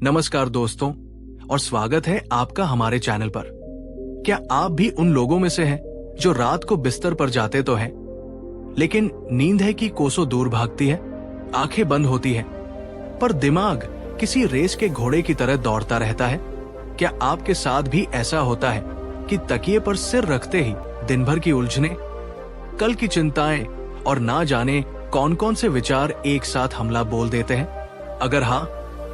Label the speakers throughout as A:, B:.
A: नमस्कार दोस्तों, और स्वागत है आपका हमारे चैनल पर। क्या आप भी उन लोगों में से हैं जो रात को बिस्तर पर जाते तो हैं, लेकिन नींद है कि कोसों दूर भागती है, आंखें बंद होती है, पर दिमाग किसी रेस के घोड़े की तरह दौड़ता रहता है? क्या आपके साथ भी ऐसा होता है कि तकिए पर सिर रखते ही दिन भर की उलझने, कल की चिंताएं और ना जाने कौन कौन से विचार एक साथ हमला बोल देते हैं? अगर हाँ,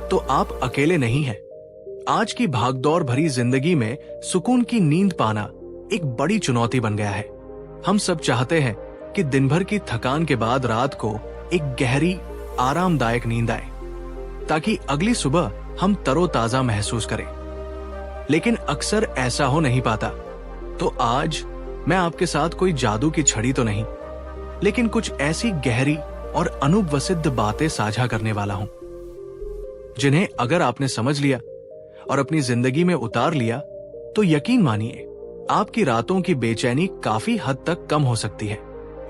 A: तो आप अकेले नहीं हैं। आज की भागदौड़ भरी जिंदगी में सुकून की नींद पाना एक बड़ी चुनौती बन गया है। हम सब चाहते हैं कि दिन भर की थकान के बाद रात को एक गहरी, आरामदायक नींद आए, ताकि अगली सुबह हम तरोताजा महसूस करें। लेकिन अक्सर ऐसा हो नहीं पाता। तो आज मैं आपके साथ कोई जादू की छड़ी तो नहीं, लेकिन कुछ ऐसी गहरी और अनुभवसिद्ध बातें साझा करने वाला हूं, जिन्हें अगर आपने समझ लिया और अपनी जिंदगी में उतार लिया तो यकीन मानिए आपकी रातों की बेचैनी काफी हद तक कम हो सकती है।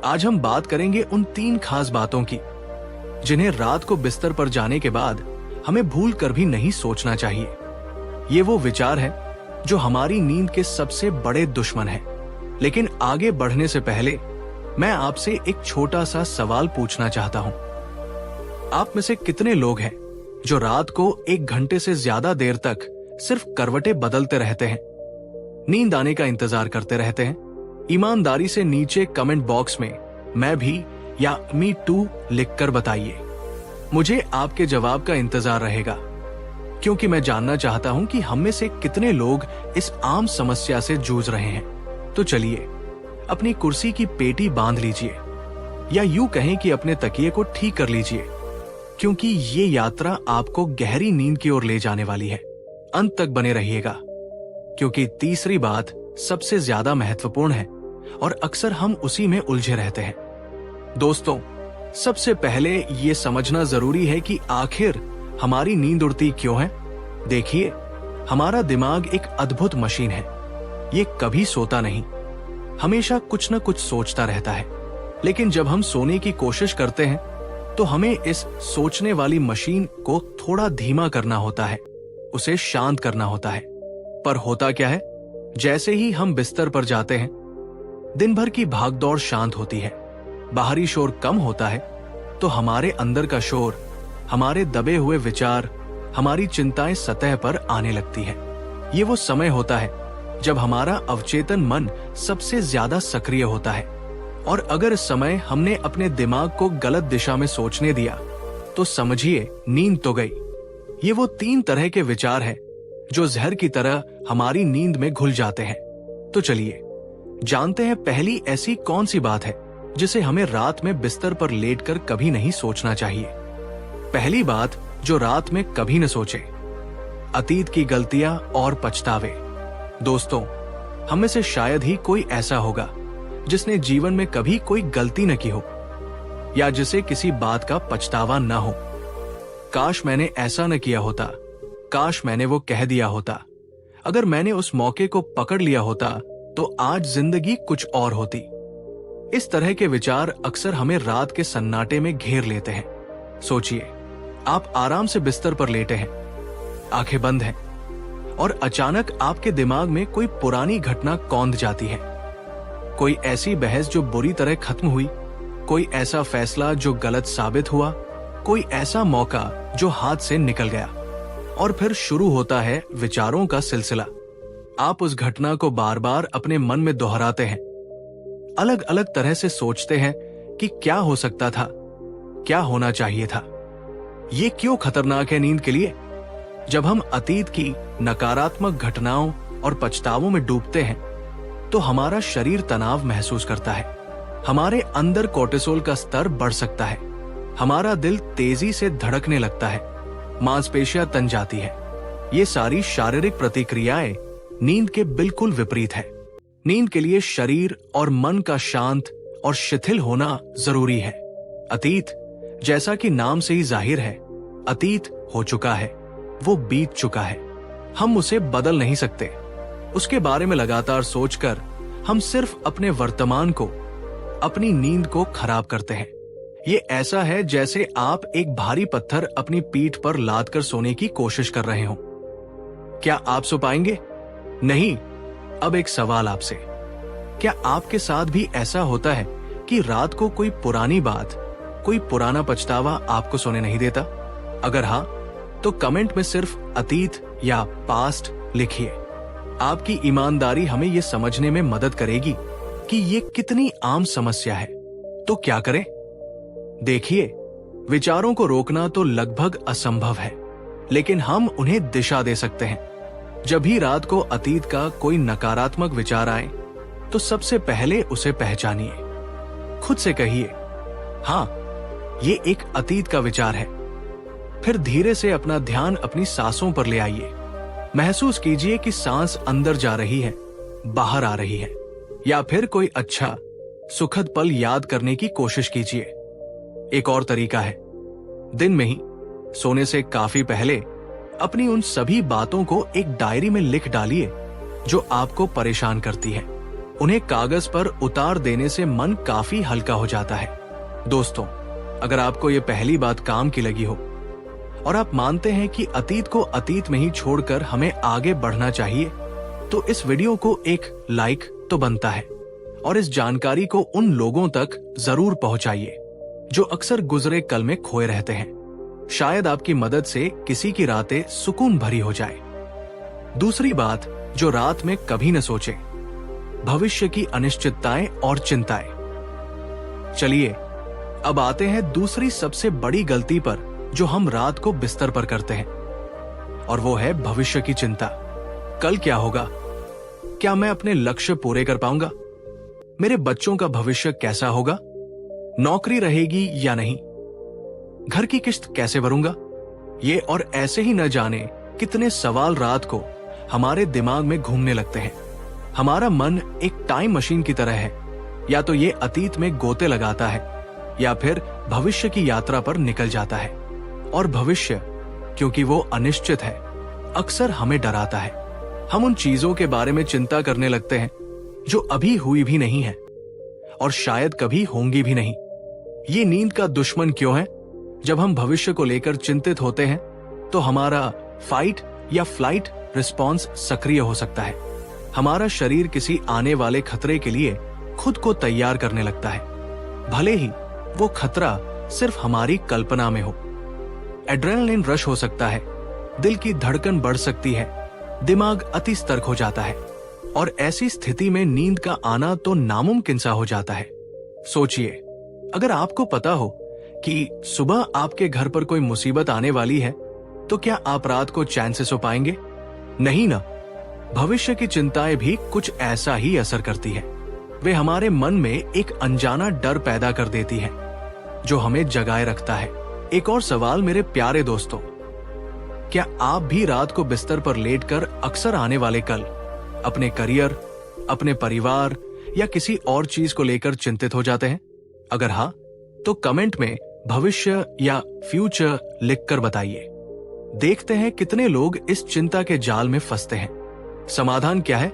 A: आज हम बात करेंगे उन 3 खास बातों की जिन्हें रात को बिस्तर पर जाने के बाद हमें भूल कर भी नहीं सोचना चाहिए। ये वो विचार है जो हमारी नींद के सबसे बड़े दुश्मन है। लेकिन आगे बढ़ने से पहले मैं आपसे एक छोटा सा सवाल पूछना चाहता हूं। आप में से कितने लोग हैं जो रात को 1 घंटे से ज्यादा देर तक सिर्फ करवटें बदलते रहते हैं, नींद आने का इंतजार करते रहते हैं? ईमानदारी से नीचे कमेंट बॉक्स में मैं भी या मी टू लिखकर बताइए। मुझे आपके जवाब का इंतजार रहेगा, क्योंकि मैं जानना चाहता हूं कि हम में से कितने लोग इस आम समस्या से जूझ रहे हैं। तो चलिए अपनी कुर्सी की पेटी बांध लीजिए, या यूं कहें कि अपने तकिए को ठीक कर लीजिए, क्योंकि ये यात्रा आपको गहरी नींद की ओर ले जाने वाली है। अंत तक बने रहिएगा, क्योंकि तीसरी बात सबसे ज्यादा महत्वपूर्ण है और अक्सर हम उसी में उलझे रहते हैं। दोस्तों, सबसे पहले ये समझना जरूरी है कि आखिर हमारी नींद उड़ती क्यों है। देखिए, हमारा दिमाग एक अद्भुत मशीन है। ये कभी सोता नहीं, हमेशा कुछ न कुछ सोचता रहता है। लेकिन जब हम सोने की कोशिश करते हैं तो हमें इस सोचने वाली मशीन को थोड़ा धीमा करना होता है, उसे शांत करना होता है। पर होता क्या है, जैसे ही हम बिस्तर पर जाते हैं, दिन भर की भागदौड़ शांत होती है, बाहरी शोर कम होता है, तो हमारे अंदर का शोर, हमारे दबे हुए विचार, हमारी चिंताएं सतह पर आने लगती है। ये वो समय होता है जब हमारा अवचेतन मन सबसे ज्यादा सक्रिय होता है, और अगर इस समय हमने अपने दिमाग को गलत दिशा में सोचने दिया तो समझिए नींद तो गई। ये वो 3 तरह के विचार हैं जो जहर की तरह हमारी नींद में घुल जाते हैं। तो चलिए जानते हैं पहली ऐसी कौन सी बात है जिसे हमें रात में बिस्तर पर लेटकर कभी नहीं सोचना चाहिए। पहली बात जो रात में कभी न सोचे, अतीत की गलतियां और पछतावे। दोस्तों, हम में से शायद ही कोई ऐसा होगा जिसने जीवन में कभी कोई गलती न की हो, या जिसे किसी बात का पछतावा न हो। काश मैंने ऐसा न किया होता, काश मैंने वो कह दिया होता, अगर मैंने उस मौके को पकड़ लिया होता तो आज जिंदगी कुछ और होती। इस तरह के विचार अक्सर हमें रात के सन्नाटे में घेर लेते हैं। सोचिए, आप आराम से बिस्तर पर लेटे हैं, आंखें बंद हैं, और अचानक आपके दिमाग में कोई पुरानी घटना कौंध जाती है। कोई ऐसी बहस जो बुरी तरह खत्म हुई, कोई ऐसा फैसला जो गलत साबित हुआ, कोई ऐसा मौका जो हाथ से निकल गया, और फिर शुरू होता है विचारों का सिलसिला। आप उस घटना को बार बार अपने मन में दोहराते हैं, अलग अलग तरह से सोचते हैं कि क्या हो सकता था, क्या होना चाहिए था, ये क्यों खतरनाक है नींद के लिए। जब हम अतीत की नकारात्मक घटनाओं और पछतावों में डूबते हैं तो हमारा शरीर तनाव महसूस करता है, हमारे अंदर कोर्टिसोल का स्तर बढ़ सकता है, हमारा दिल तेजी से धड़कने लगता है, मांसपेशियां तन जाती है। ये सारी शारीरिक प्रतिक्रियाएं नींद के बिल्कुल विपरीत है। नींद के लिए शरीर और मन का शांत और शिथिल होना जरूरी है। अतीत, जैसा कि नाम से ही जाहिर है, अतीत हो चुका है, वो बीत चुका है, हम उसे बदल नहीं सकते। उसके बारे में लगातार सोचकर हम सिर्फ अपने वर्तमान को, अपनी नींद को खराब करते हैं। ये ऐसा है जैसे आप एक भारी पत्थर अपनी पीठ पर लाद कर सोने की कोशिश कर रहे हो। क्या आप सो पाएंगे? नहीं। अब एक सवाल आपसे, क्या आपके साथ भी ऐसा होता है कि रात को कोई पुरानी बात, कोई पुराना पछतावा आपको सोने नहीं देता? अगर हाँ, तो कमेंट में सिर्फ अतीत या पास्ट लिखिए। आपकी ईमानदारी हमें यह समझने में मदद करेगी कि ये कितनी आम समस्या है। तो क्या करें? देखिए, विचारों को रोकना तो लगभग असंभव है, लेकिन हम उन्हें दिशा दे सकते हैं। जब भी रात को अतीत का कोई नकारात्मक विचार आए, तो सबसे पहले उसे पहचानिए। खुद से कहिए, हाँ, ये एक अतीत का विचार है। फिर धीरे से अपना ध्यान अपनी सांसों पर ले आइए। महसूस कीजिए कि सांस अंदर जा रही है, बाहर आ रही है, या फिर कोई अच्छा, सुखद पल याद करने की कोशिश कीजिए। एक और तरीका है, दिन में ही सोने से काफी पहले अपनी उन सभी बातों को एक डायरी में लिख डालिए जो आपको परेशान करती है। उन्हें कागज पर उतार देने से मन काफी हल्का हो जाता है। दोस्तों, अगर आपको ये पहली बात काम की लगी हो और आप मानते हैं कि अतीत को अतीत में ही छोड़कर हमें आगे बढ़ना चाहिए, तो इस वीडियो को एक लाइक तो बनता है और इस जानकारी को उन लोगों तक जरूर पहुंचाइए जो अक्सर गुजरे कल में खोए रहते हैं। शायद आपकी मदद से किसी की रातें सुकून भरी हो जाए। दूसरी बात जो रात में कभी न सोचे, भविष्य की अनिश्चितताएं और चिंताएं। चलिए अब आते हैं दूसरी सबसे बड़ी गलती पर जो हम रात को बिस्तर पर करते हैं, और वो है भविष्य की चिंता। कल क्या होगा? क्या मैं अपने लक्ष्य पूरे कर पाऊंगा? मेरे बच्चों का भविष्य कैसा होगा? नौकरी रहेगी या नहीं? घर की किस्त कैसे भरूंगा? ये और ऐसे ही न जाने कितने सवाल रात को हमारे दिमाग में घूमने लगते हैं। हमारा मन एक टाइम मशीन की तरह है, या तो ये अतीत में गोते लगाता है या फिर भविष्य की यात्रा पर निकल जाता है। और भविष्य, क्योंकि वो अनिश्चित है, अक्सर हमें डराता है। हम उन चीजों के बारे में चिंता करने लगते हैं जो अभी हुई भी नहीं है और शायद कभी होंगी भी नहीं। ये नींद का दुश्मन क्यों है? जब हम भविष्य को लेकर चिंतित होते हैं तो हमारा फाइट या फ्लाइट रिस्पॉन्स सक्रिय हो सकता है। हमारा शरीर किसी आने वाले खतरे के लिए खुद को तैयार करने लगता है, भले ही वो खतरा सिर्फ हमारी कल्पना में हो। एड्रेनलिन रश हो सकता है, दिल की धड़कन बढ़ सकती है, दिमाग अति सतर्क हो जाता है, और ऐसी स्थिति में नींद का आना तो नामुमकिन सा हो जाता है। सोचिए, अगर आपको पता हो कि सुबह आपके घर पर कोई मुसीबत आने वाली है, तो क्या आप रात को चैन से सो पाएंगे? नहीं ना। भविष्य की चिंताएं भी कुछ ऐसा ही असर करती है। वे हमारे मन में एक अनजाना डर पैदा कर देती हैं, जो हमें जगाए रखता है। एक और सवाल मेरे प्यारे दोस्तों, क्या आप भी रात को बिस्तर पर लेटकर अक्सर आने वाले कल, अपने करियर, अपने परिवार या किसी और चीज को लेकर चिंतित हो जाते हैं? अगर हाँ, तो कमेंट में भविष्य या फ्यूचर लिखकर बताइए। देखते हैं कितने लोग इस चिंता के जाल में फंसते हैं। समाधान क्या है?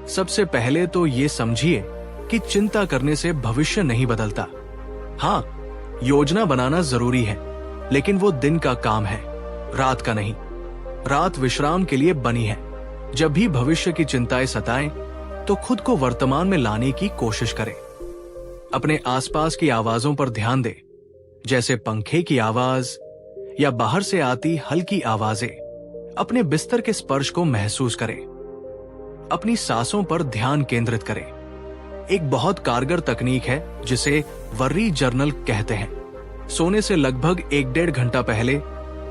A: सबसे पहले तो ये समझिए कि चिंता करने से भविष्य नहीं बदलता। हाँ, योजना बनाना जरूरी है, लेकिन वो दिन का काम है, रात का नहीं। रात विश्राम के लिए बनी है। जब भी भविष्य की चिंताएं सताएं, तो खुद को वर्तमान में लाने की कोशिश करें। अपने आसपास की आवाजों पर ध्यान दें, जैसे पंखे की आवाज या बाहर से आती हल्की आवाजें। अपने बिस्तर के स्पर्श को महसूस करें। अपनी सांसों पर ध्यान केंद्रित करें। एक बहुत कारगर तकनीक है जिसे वर्री जर्नल कहते हैं। सोने से लगभग 1-1.5 घंटा पहले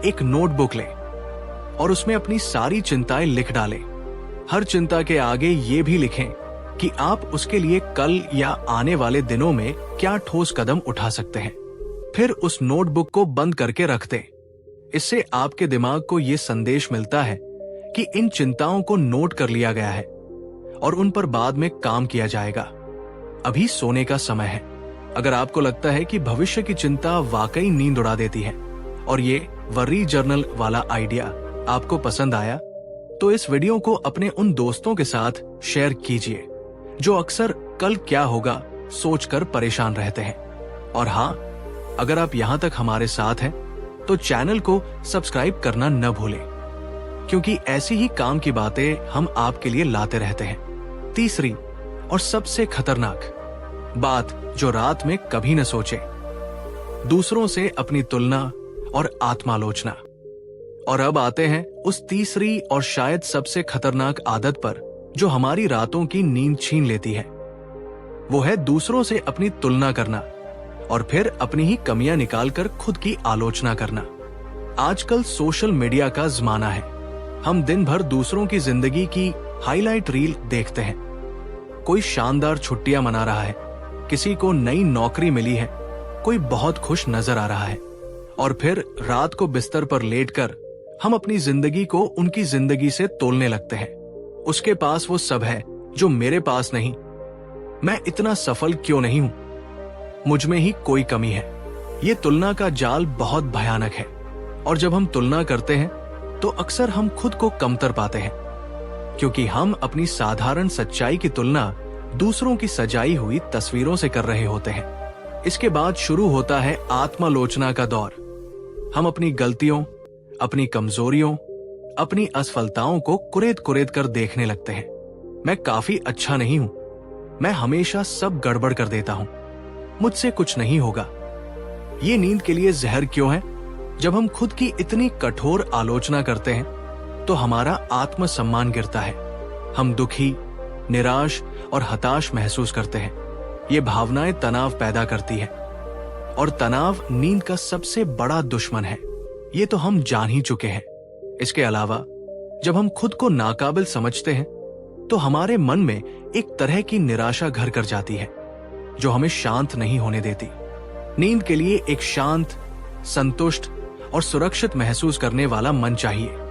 A: एक नोटबुक लें और उसमें अपनी सारी चिंताएं लिख डालें। हर चिंता के आगे ये भी लिखें कि आप उसके लिए कल या आने वाले दिनों में क्या ठोस कदम उठा सकते हैं। फिर उस नोटबुक को बंद करके रख दें। इससे आपके दिमाग को यह संदेश मिलता है कि इन चिंताओं को नोट कर लिया गया है और उन पर बाद में काम किया जाएगा। अभी सोने का समय है। अगर आपको लगता है कि भविष्य की चिंता वाकई नींद उड़ा देती है और ये वर्री जर्नल वाला आइडिया आपको पसंद आया, तो इस वीडियो को अपने उन दोस्तों के साथ शेयर कीजिए जो अक्सर कल क्या होगा सोचकर परेशान रहते हैं। और हाँ, अगर आप यहाँ तक हमारे साथ हैं, तो चैनल को सब्सक्राइब करना न भूलें, क्योंकि ऐसी ही काम की बातें हम आपके लिए लाते रहते हैं। तीसरी और सबसे खतरनाक बात जो रात में कभी न सोचे, दूसरों से अपनी तुलना और आत्मालोचना। और अब आते हैं उस तीसरी और शायद सबसे खतरनाक आदत पर जो हमारी रातों की नींद छीन लेती है। वो है दूसरों से अपनी तुलना करना और फिर अपनी ही कमियां निकालकर खुद की आलोचना करना। आजकल सोशल मीडिया का जमाना है। हम दिन भर दूसरों की जिंदगी की हाईलाइट रील देखते हैं। कोई शानदार छुट्टियां मना रहा है, किसी को नई नौकरी मिली है, कोई बहुत खुश नजर आ रहा है, और फिर रात को बिस्तर पर लेटकर हम अपनी जिंदगी को उनकी जिंदगी से तोलने लगते हैं। उसके पास वो सब है जो मेरे पास नहीं। मैं इतना सफल क्यों नहीं हूं? मुझ में ही कोई कमी है। ये तुलना का जाल बहुत भयानक है, और जब हम तुलना करते हैं तो अक्सर हम खुद को कमतर पाते हैं, क्योंकि हम अपनी साधारण सच्चाई की तुलना दूसरों की सजाई हुई तस्वीरों से कर रहे होते हैं। इसके बाद शुरू होता है आत्मालोचना का दौर। हम अपनी गलतियों, अपनी कमजोरियों, अपनी असफलताओं को कुरेद कुरेद कर देखने लगते हैं। मैं काफी अच्छा नहीं हूं, मैं हमेशा सब गड़बड़ कर देता हूं, मुझसे कुछ नहीं होगा। ये नींद के लिए जहर क्यों है? जब हम खुद की इतनी कठोर आलोचना करते हैं तो हमारा आत्मसम्मान गिरता है। हम दुखी, निराश और हताश महसूस करते हैं। ये भावनाएं तनाव पैदा करती है, और तनाव नींद का सबसे बड़ा दुश्मन है। ये तो हम जान ही चुके हैं। इसके अलावा जब हम खुद को नाकाबिल समझते हैं तो हमारे मन में एक तरह की निराशा घर कर जाती है जो हमें शांत नहीं होने देती। नींद के लिए एक शांत, संतुष्ट और सुरक्षित महसूस करने वाला मन चाहिए।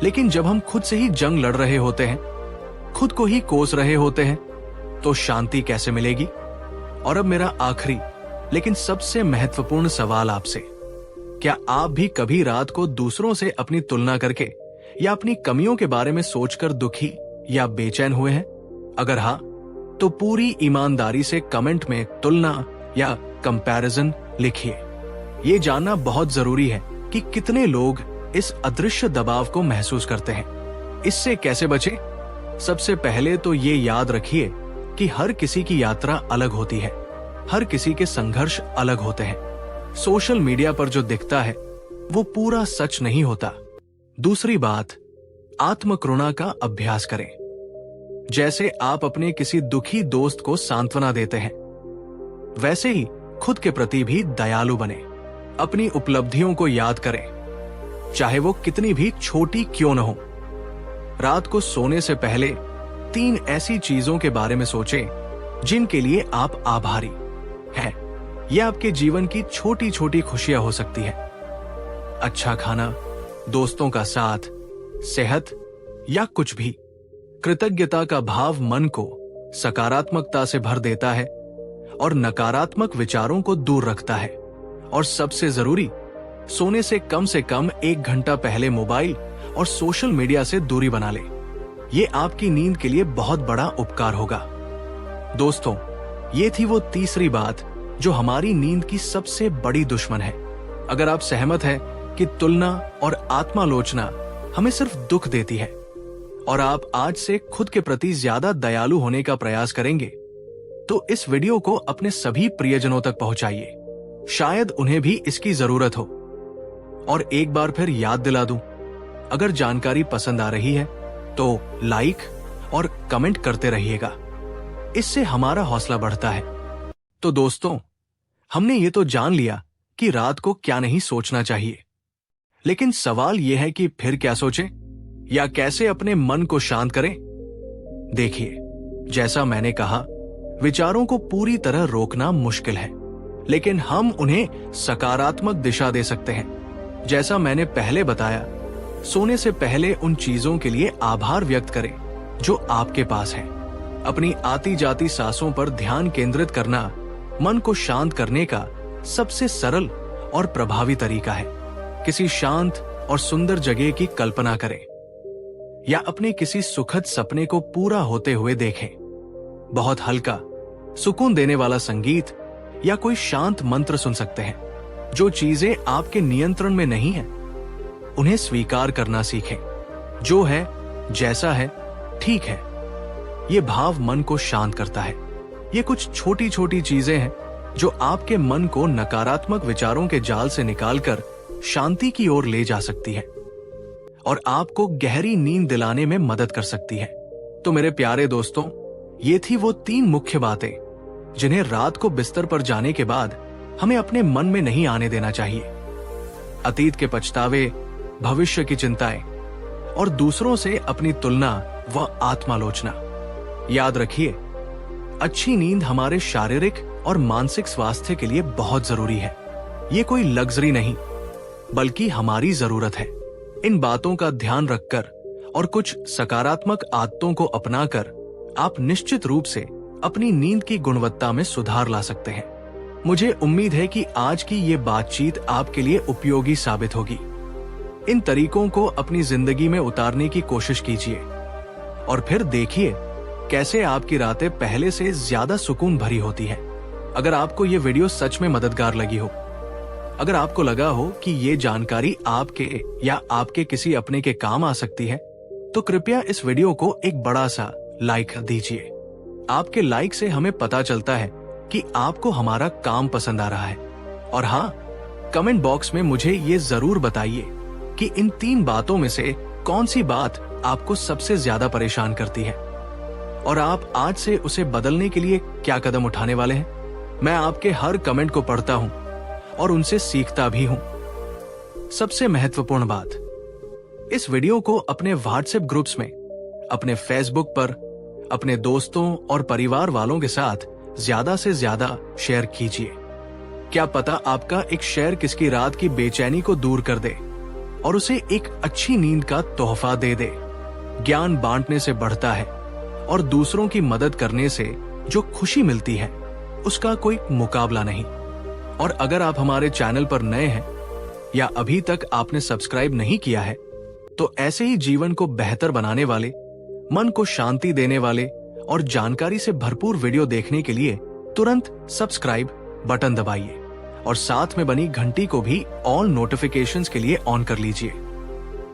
A: लेकिन जब हम खुद से ही जंग लड़ रहे होते हैं, खुद को ही कोस रहे होते हैं, तो शांति कैसे मिलेगी? और अब मेरा आखिरी लेकिन सबसे महत्वपूर्ण सवाल आपसे, क्या आप भी कभी रात को दूसरों से अपनी तुलना करके या अपनी कमियों के बारे में सोचकर दुखी या बेचैन हुए हैं? अगर हाँ, तो पूरी ईमानदारी से कमेंट में तुलना या कंपैरिजन लिखिए। ये जानना बहुत जरूरी है कि कितने लोग इस अदृश्य दबाव को महसूस करते हैं। इससे कैसे बचें? सबसे पहले तो ये याद रखिए कि हर किसी की यात्रा अलग होती है, हर किसी के संघर्ष अलग होते हैं। सोशल मीडिया पर जो दिखता है वो पूरा सच नहीं होता। दूसरी बात, आत्मकरुणा का अभ्यास करें। जैसे आप अपने किसी दुखी दोस्त को सांत्वना देते हैं, वैसे ही खुद के प्रति भी दयालु बने। अपनी उपलब्धियों को याद करें, चाहे वो कितनी भी छोटी क्यों न हो। रात को सोने से पहले 3 ऐसी चीजों के बारे में सोचें जिनके लिए आप आभारी हैं। यह आपके जीवन की छोटी छोटी खुशियां हो सकती है। अच्छा खाना, दोस्तों का साथ, सेहत या कुछ भी। कृतज्ञता का भाव मन को सकारात्मकता से भर देता है और नकारात्मक विचारों को दूर रखता है। और सबसे जरूरी, सोने से कम 1 घंटा पहले मोबाइल और सोशल मीडिया से दूरी बना ले। ये आपकी नींद के लिए बहुत बड़ा उपकार होगा। दोस्तों, ये थी वो तीसरी बात जो हमारी नींद की सबसे बड़ी दुश्मन है। अगर आप सहमत हैं कि तुलना और आत्मालोचना हमें सिर्फ दुख देती है और आप आज से खुद के प्रति ज्यादा दयालु होने का प्रयास करेंगे, तो इस वीडियो को अपने सभी प्रियजनों तक पहुंचाइए। शायद उन्हें भी इसकी जरूरत हो। और एक बार फिर याद दिला दूं, अगर जानकारी पसंद आ रही है तो लाइक और कमेंट करते रहिएगा। इससे हमारा हौसला बढ़ता है। तो दोस्तों, हमने ये तो जान लिया कि रात को क्या नहीं सोचना चाहिए, लेकिन सवाल यह है कि फिर क्या सोचें या कैसे अपने मन को शांत करें। देखिए, जैसा मैंने कहा, विचारों को पूरी तरह रोकना मुश्किल है, लेकिन हम उन्हें सकारात्मक दिशा दे सकते हैं। जैसा मैंने पहले बताया, सोने से पहले उन चीजों के लिए आभार व्यक्त करें जो आपके पास है। अपनी आती जाती सांसों पर ध्यान केंद्रित करना मन को शांत करने का सबसे सरल और प्रभावी तरीका है। किसी शांत और सुंदर जगह की कल्पना करें या अपने किसी सुखद सपने को पूरा होते हुए देखें। बहुत हल्का, सुकून देने वाला संगीत या कोई शांत मंत्र सुन सकते हैं। जो चीजें आपके नियंत्रण में नहीं है उन्हें स्वीकार करना सीखें। जो है जैसा है ठीक है। ये भाव मन को शांत करता है। ये कुछ छोटी छोटी चीजें हैं जो आपके मन को नकारात्मक विचारों के जाल से निकालकर शांति की ओर ले जा सकती है और आपको गहरी नींद दिलाने में मदद कर सकती है। तो मेरे प्यारे दोस्तों, ये थी वो 3 मुख्य बातें जिन्हें रात को बिस्तर पर जाने के बाद हमें अपने मन में नहीं आने देना चाहिए। अतीत के पछतावे, भविष्य की चिंताएं और दूसरों से अपनी तुलना व आत्मालोचना। याद रखिए, अच्छी नींद हमारे शारीरिक और मानसिक स्वास्थ्य के लिए बहुत जरूरी है। ये कोई लग्जरी नहीं बल्कि हमारी जरूरत है। इन बातों का ध्यान रखकर और कुछ सकारात्मक आदतों को अपनाकर आप निश्चित रूप से अपनी नींद की गुणवत्ता में सुधार ला सकते हैं। मुझे उम्मीद है कि आज की ये बातचीत आपके लिए उपयोगी साबित होगी। इन तरीकों को अपनी जिंदगी में उतारने की कोशिश कीजिए और फिर देखिए कैसे आपकी रातें पहले से ज्यादा सुकून भरी होती हैं। अगर आपको ये वीडियो सच में मददगार लगी हो, अगर आपको लगा हो कि ये जानकारी आपके या आपके किसी अपने के काम आ सकती है, तो कृपया इस वीडियो को एक बड़ा सा लाइक दीजिए। आपके लाइक से हमें पता चलता है कि आपको हमारा काम पसंद आ रहा है। और हाँ, कमेंट बॉक्स में मुझे ये जरूर बताइए कि इन 3 बातों में से कौन सी बात आपको सबसे ज्यादा परेशान करती है और आप आज से उसे बदलने के लिए क्या कदम उठाने वाले हैं। मैं आपके हर कमेंट को पढ़ता हूं और उनसे सीखता भी हूं। सबसे महत्वपूर्ण बात, इस वीडियो को अपने व्हाट्सएप ग्रुप्स में, अपने फेसबुक पर, अपने दोस्तों और परिवार वालों के साथ ज्यादा से ज्यादा शेयर कीजिए। क्या पता आपका एक शेयर किसकी रात की बेचैनी को दूर कर दे और उसे एक अच्छी नींद का तोहफा दे दे। ज्ञान बांटने से बढ़ता है और दूसरों की मदद करने से जो खुशी मिलती है उसका कोई मुकाबला नहीं। और अगर आप हमारे चैनल पर नए हैं या अभी तक आपने सब्सक्राइब नहीं किया है, तो ऐसे ही जीवन को बेहतर बनाने वाले, मन को शांति देने वाले और जानकारी से भरपूर वीडियो देखने के लिए तुरंत सब्सक्राइब बटन दबाइए और साथ में बनी घंटी को भी ऑल नोटिफिकेशंस के लिए ऑन कर लीजिए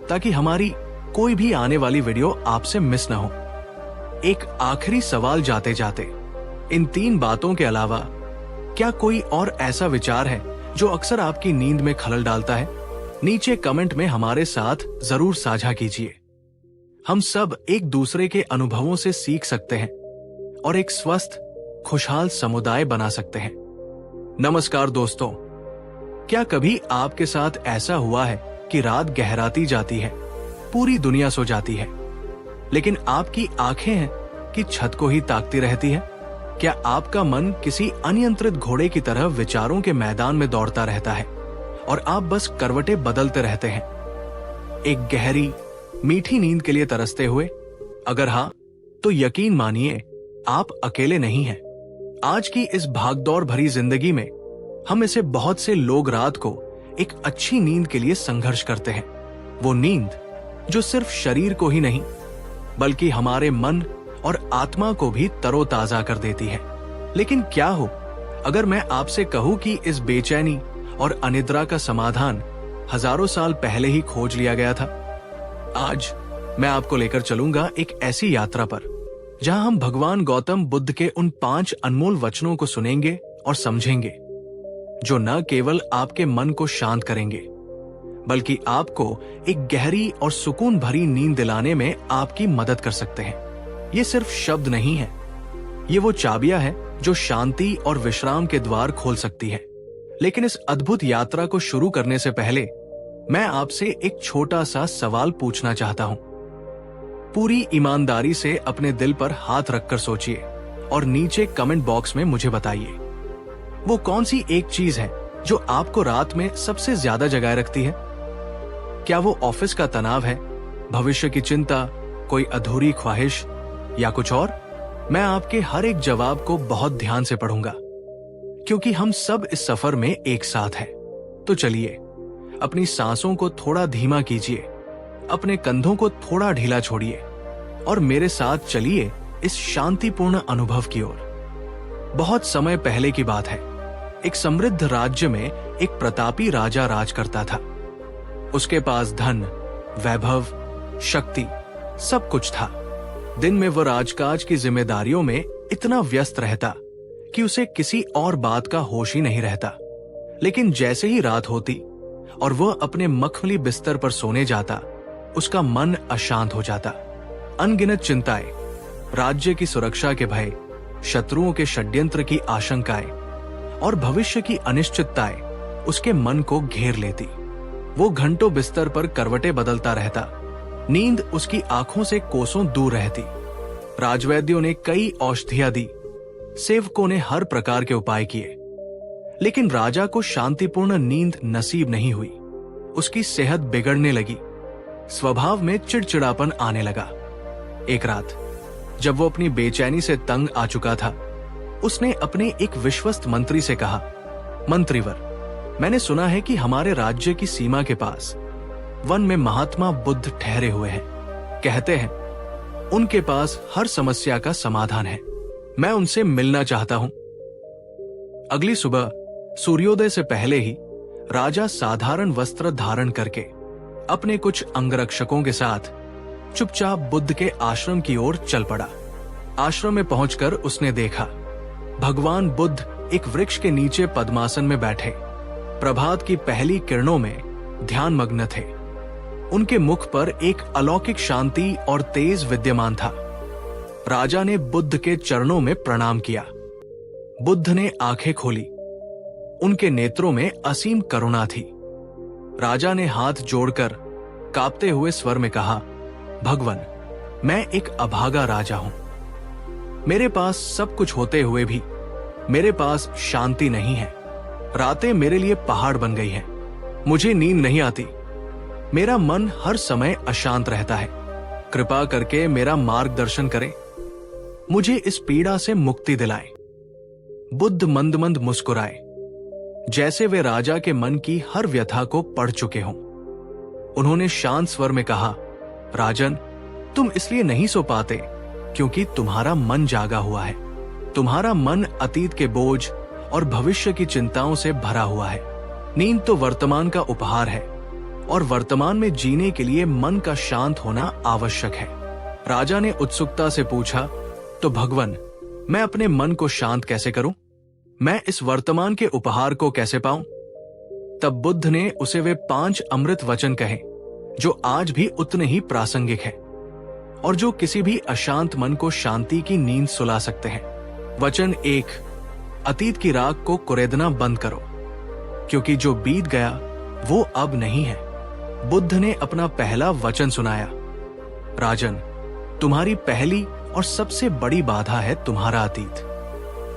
A: ताकि हमारी कोई भी आने वाली वीडियो आपसे मिस न हो। एक आखिरी सवाल जाते जाते, इन 3 बातों के अलावा क्या कोई और ऐसा विचार है जो अक्सर आपकी नींद में खलल डालता है? नीचे कमेंट में हमारे साथ जरूर साझा कीजिए। हम सब एक दूसरे के अनुभवों से सीख सकते हैं और एक स्वस्थ, खुशहाल समुदाय बना सकते हैं। नमस्कार दोस्तों, क्या कभी आपके साथ ऐसा हुआ है कि रात गहराती जाती है, पूरी दुनिया सो जाती है, लेकिन आपकी आंखें हैं कि छत को ही ताकती रहती है? क्या आपका मन किसी अनियंत्रित घोड़े की तरह विचारों के मैदान में दौड़ता रहता है और आप बस करवटें बदलते रहते हैं, एक गहरी मीठी नींद के लिए तरसते हुए? अगर हाँ, तो यकीन मानिए आप अकेले नहीं हैं। आज की इस भागदौड़ भरी जिंदगी में हम में से बहुत से लोग रात को एक अच्छी नींद के लिए संघर्ष करते हैं। वो नींद जो सिर्फ शरीर को ही नहीं बल्कि हमारे मन और आत्मा को भी तरोताजा कर देती है। लेकिन क्या हो अगर मैं आपसे कहूं कि इस बेचैनी और अनिद्रा का समाधान हजारों साल पहले ही खोज लिया गया था? आज मैं आपको लेकर चलूंगा एक ऐसी यात्रा पर जहां हम भगवान गौतम बुद्ध के उन 5 अनमोल वचनों को सुनेंगे और समझेंगे, जो न केवल आपके मन को शांत करेंगे बल्कि आपको एक गहरी और सुकून भरी नींद दिलाने में आपकी मदद कर सकते हैं। ये सिर्फ शब्द नहीं है, ये वो चाबियां हैं जो शांति और विश्राम के द्वार खोल सकती है। लेकिन इस अद्भुत यात्रा को शुरू करने से पहले मैं आपसे एक छोटा सा सवाल पूछना चाहता हूं। पूरी ईमानदारी से अपने दिल पर हाथ रखकर सोचिए और नीचे कमेंट बॉक्स में मुझे बताइए, वो कौन सी एक चीज है जो आपको रात में सबसे ज्यादा जगाए रखती है? क्या वो ऑफिस का तनाव है, भविष्य की चिंता, कोई अधूरी ख्वाहिश या कुछ और? मैं आपके हर एक जवाब को बहुत ध्यान से पढ़ूंगा, क्योंकि हम सब इस सफर में एक साथ हैं। तो चलिए, अपनी सांसों को थोड़ा धीमा कीजिए, अपने कंधों को थोड़ा ढीला छोड़िए और मेरे साथ चलिए इस शांतिपूर्ण अनुभव की ओर। बहुत समय पहले की बात है, एक समृद्ध राज्य में एक प्रतापी राजा राज करता था। उसके पास धन, वैभव, शक्ति सब कुछ था। दिन में वह राजकाज की जिम्मेदारियों में इतना व्यस्त रहता कि उसे किसी और बात का होश ही नहीं रहता। लेकिन जैसे ही रात होती और वह अपने मखमली बिस्तर पर सोने जाता, उसका मन अशांत हो जाता। अनगिनत चिंताएं, राज्य की सुरक्षा के भय, शत्रुओं के षड्यंत्र की आशंकाएं और भविष्य की अनिश्चितताएं उसके मन को घेर लेती। वो घंटों बिस्तर पर करवटें बदलता रहता। नींद उसकी आंखों से कोसों दूर रहती। राजवैद्यों ने कई औषधियां दी, सेवकों ने हर प्रकार के उपाय किए, लेकिन राजा को शांतिपूर्ण नींद नसीब नहीं हुई। उसकी सेहत बिगड़ने लगी, स्वभाव में चिड़चिड़ापन आने लगा। एक रात जब वो अपनी बेचैनी से तंग आ चुका था, उसने अपने एक विश्वस्त मंत्री से कहा, मंत्रीवर, मैंने सुना है कि हमारे राज्य की सीमा के पास वन में महात्मा बुद्ध ठहरे हुए हैं। कहते हैं उनके पास हर समस्या का समाधान है। मैं उनसे मिलना चाहता हूं। अगली सुबह सूर्योदय से पहले ही राजा साधारण वस्त्र धारण करके अपने कुछ अंगरक्षकों के साथ चुपचाप बुद्ध के आश्रम की ओर चल पड़ा। आश्रम में पहुंचकर उसने देखा भगवान बुद्ध एक वृक्ष के नीचे पद्मासन में बैठे, प्रभात की पहली किरणों में ध्यान मग्न थे। उनके मुख पर एक अलौकिक शांति और तेज विद्यमान था। राजा ने बुद्ध के चरणों में प्रणाम किया। बुद्ध ने आंखें खोली। उनके नेत्रों में असीम करुणा थी। राजा ने हाथ जोड़कर कांपते हुए स्वर में कहा, भगवन, मैं एक अभागा राजा हूं। मेरे पास सब कुछ होते हुए भी मेरे पास शांति नहीं है। रातें मेरे लिए पहाड़ बन गई हैं। मुझे नींद नहीं आती। मेरा मन हर समय अशांत रहता है। कृपा करके मेरा मार्गदर्शन करें, मुझे इस पीड़ा से मुक्ति दिलाएं। बुद्ध मंद मंद मुस्कुराए, जैसे वे राजा के मन की हर व्यथा को पढ़ चुके हों। उन्होंने शांत स्वर में कहा, राजन, तुम इसलिए नहीं सो पाते क्योंकि तुम्हारा मन जागा हुआ है। तुम्हारा मन अतीत के बोझ और भविष्य की चिंताओं से भरा हुआ है। नींद तो वर्तमान का उपहार है और वर्तमान में जीने के लिए मन का शांत होना आवश्यक है। राजा ने उत्सुकता से पूछा, तो भगवन, मैं अपने मन को शांत कैसे करूं? मैं इस वर्तमान के उपहार को कैसे पाऊं? तब बुद्ध ने उसे वे 5 अमृत वचन कहे जो आज भी उतने ही प्रासंगिक हैं और जो किसी भी अशांत मन को शांति की नींद सुला सकते हैं। वचन 1, अतीत की राख को कुरेदना बंद करो, क्योंकि जो बीत गया वो अब नहीं है। बुद्ध ने अपना पहला वचन सुनाया, राजन, तुम्हारी पहली और सबसे बड़ी बाधा है तुम्हारा अतीत।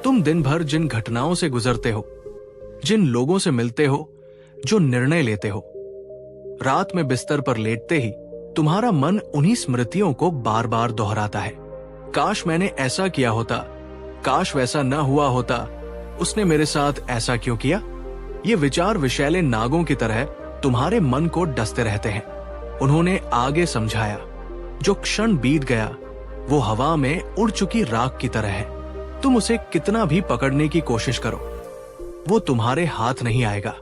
A: तुम दिन भर जिन घटनाओं से गुजरते हो, जिन लोगों से मिलते हो, जो निर्णय लेते हो, रात में बिस्तर पर लेटते ही तुम्हारा मन उन्हीं स्मृतियों को बार बार दोहराता है। काश मैंने ऐसा किया होता, काश वैसा न हुआ होता, उसने मेरे साथ ऐसा क्यों किया? ये विचार विषैले नागों की तरह तुम्हारे मन को डसते रहते हैं। उन्होंने आगे समझाया, जो क्षण बीत गया वो हवा में उड़ चुकी राख की तरह है। तुम उसे कितना भी पकड़ने की कोशिश करो, वो तुम्हारे हाथ नहीं आएगा।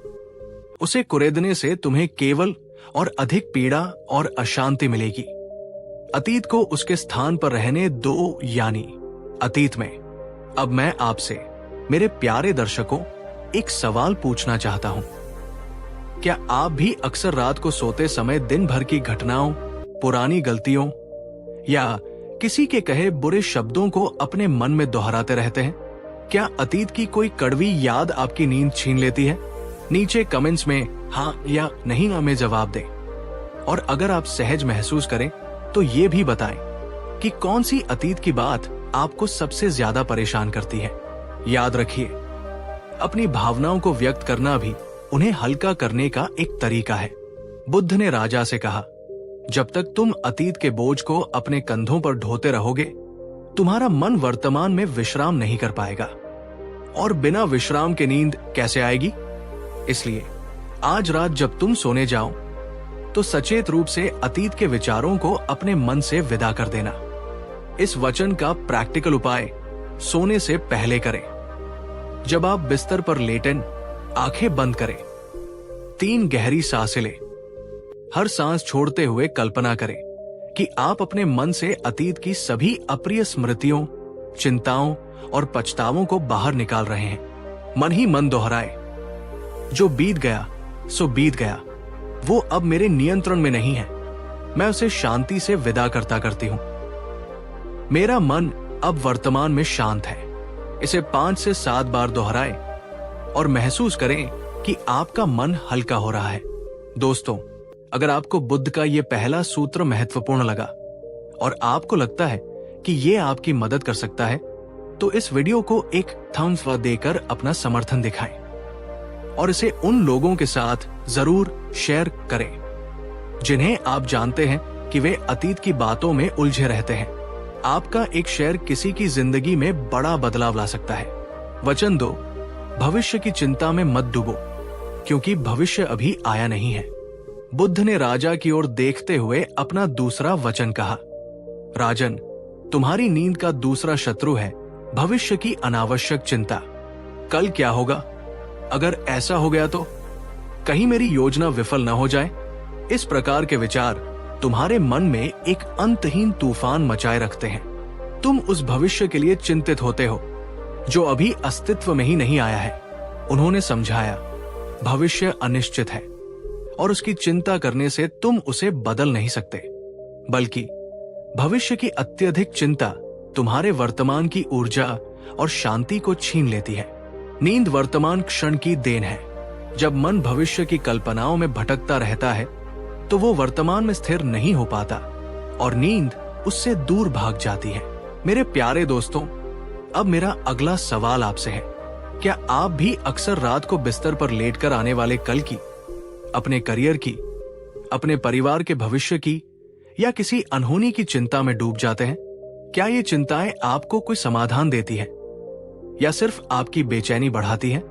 A: उसे कुरेदने से तुम्हें केवल और अधिक पीड़ा और अशांति मिलेगी। अतीत को उसके स्थान पर रहने दो, यानी अतीत में। अब मैं आपसे, मेरे प्यारे दर्शकों, एक सवाल पूछना चाहता हूं। क्या आप भी अक्सर रात को सोते समय दिन भर की घटनाओं, पुरानी गलतियों या किसी के कहे बुरे शब्दों को अपने मन में दोहराते रहते हैं? क्या अतीत की कोई कड़वी याद आपकी नींद छीन लेती है? नीचे कमेंट्स में हाँ या नहीं में जवाब दें। और अगर आप सहज महसूस करें तो ये भी बताएं कि कौन सी अतीत की बात आपको सबसे ज्यादा परेशान करती है। याद रखिए, अपनी भावनाओं को व्यक्त करना भी उन्हें हल्का करने का एक तरीका है। बुद्ध ने राजा से कहा, जब तक तुम अतीत के बोझ को अपने कंधों पर ढोते रहोगे, तुम्हारा मन वर्तमान में विश्राम नहीं कर पाएगा, और बिना विश्राम के नींद कैसे आएगी? इसलिए आज रात जब तुम सोने जाओ तो सचेत रूप से अतीत के विचारों को अपने मन से विदा कर देना। इस वचन का प्रैक्टिकल उपाय सोने से पहले करें। जब आप बिस्तर पर लेटें, आंखें बंद करें, 3 गहरी सांसें लें। हर सांस छोड़ते हुए कल्पना करें कि आप अपने मन से अतीत की सभी अप्रिय स्मृतियों, चिंताओं और पछतावों को बाहर निकाल रहे हैं। मन ही मन दोहराए, जो बीत गया सो बीत गया, वो अब मेरे नियंत्रण में नहीं है। मैं उसे शांति से विदा करती हूं। मेरा मन अब वर्तमान में शांत है। इसे 5 से 7 बार दोहराएं और महसूस करें कि आपका मन हल्का हो रहा है। दोस्तों, अगर आपको बुद्ध का यह पहला सूत्र महत्वपूर्ण लगा और आपको लगता है कि यह आपकी मदद कर सकता है, तो इस वीडियो को एक थम्स अप देकर अपना समर्थन दिखाएं और इसे उन लोगों के साथ जरूर शेयर करें जिन्हें आप जानते हैं कि वे अतीत की बातों में उलझे रहते हैं। आपका एक शेयर किसी की जिंदगी में बड़ा बदलाव ला सकता है। वचन 2, भविष्य की चिंता में मत डूबो, क्योंकि भविष्य अभी आया नहीं है। बुद्ध ने राजा की ओर देखते हुए अपना दूसरा वचन कहा, राजन, तुम्हारी नींद का दूसरा शत्रु है भविष्य की अनावश्यक चिंता। कल क्या होगा? अगर ऐसा हो गया तो? कहीं मेरी योजना विफल न हो जाए? इस प्रकार के विचार तुम्हारे मन में एक अंतहीन तूफान मचाए रखते हैं। तुम उस भविष्य के लिए चिंतित होते हो जो अभी अस्तित्व में ही नहीं आया है। उन्होंने समझाया, भविष्य अनिश्चित है और उसकी चिंता करने से तुम उसे बदल नहीं सकते, बल्कि भविष्य की अत्यधिक चिंता तुम्हारे वर्तमान की ऊर्जा और शांति को छीन लेती है। नींद वर्तमान क्षण की देन है। जब मन भविष्य की कल्पनाओं में भटकता रहता है तो वो वर्तमान में स्थिर नहीं हो पाता और नींद उससे दूर भाग जाती है। मेरे प्यारे दोस्तों, अब मेरा अगला सवाल आपसे है, क्या आप भी अक्सर रात को बिस्तर पर लेटकर आने वाले कल की, अपने करियर की, अपने परिवार के भविष्य की या किसी अनहोनी की चिंता में डूब जाते हैं? क्या ये चिंताएं आपको कोई समाधान देती है या सिर्फ आपकी बेचैनी बढ़ाती है?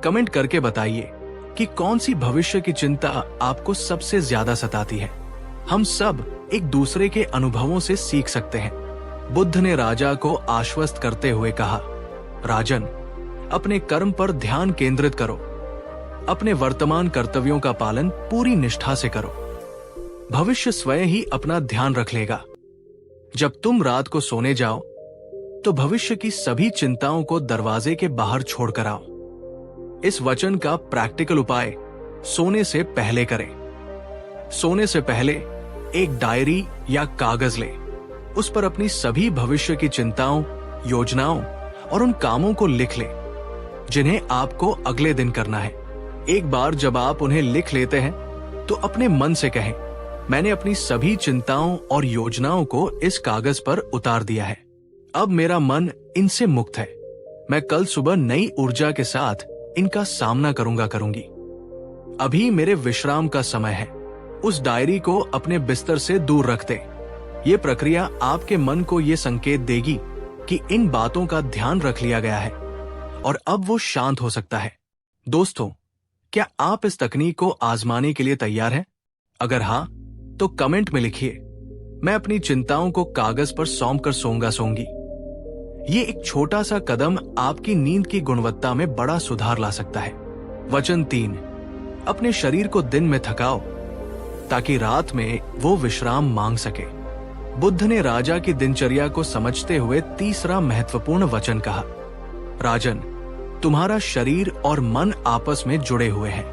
A: कमेंट करके बताइए कि कौन सी भविष्य की चिंता आपको सबसे ज्यादा सताती है। हम सब एक दूसरे के अनुभवों से सीख सकते हैं। बुद्ध ने राजा को आश्वस्त करते हुए कहा, राजन, अपने कर्म पर ध्यान केंद्रित करो, अपने वर्तमान कर्तव्यों का पालन पूरी निष्ठा से करो। भविष्य स्वयं ही अपना ध्यान रख लेगा। जब तुम रात को सोने जाओ तो भविष्य की सभी चिंताओं को दरवाजे के बाहर छोड़कर आओ। इस वचन का प्रैक्टिकल उपाय सोने से पहले करें। सोने से पहले एक डायरी या कागज लें। उस पर अपनी सभी भविष्य की चिंताओं, योजनाओं और उन कामों को लिख लें जिन्हें आपको अगले दिन करना है। एक बार जब आप उन्हें लिख लेते हैं तो अपने मन से कहें, मैंने अपनी सभी चिंताओं और योजनाओं को इस कागज पर उतार दिया है। अब मेरा मन इनसे मुक्त है। मैं कल सुबह नई ऊर्जा के साथ इनका सामना करूंगी। अभी मेरे विश्राम का समय है। उस डायरी को अपने बिस्तर से दूर रख दें। ये प्रक्रिया आपके मन को ये संकेत देगी कि इन बातों का ध्यान रख लिया गया है और अब वो शांत हो सकता है। दोस्तों, क्या आप इस तकनीक को आजमाने के लिए तैयार हैं? अगर हाँ, तो कमेंट में लिखिए, मैं अपनी चिंताओं को कागज पर सौंप कर सोऊंगी। ये एक छोटा सा कदम आपकी नींद की गुणवत्ता में बड़ा सुधार ला सकता है। वचन 3, अपने शरीर को दिन में थकाओ ताकि रात में वो विश्राम मांग सके। बुद्ध ने राजा की दिनचर्या को समझते हुए तीसरा महत्वपूर्ण वचन कहा, राजन, तुम्हारा शरीर और मन आपस में जुड़े हुए हैं।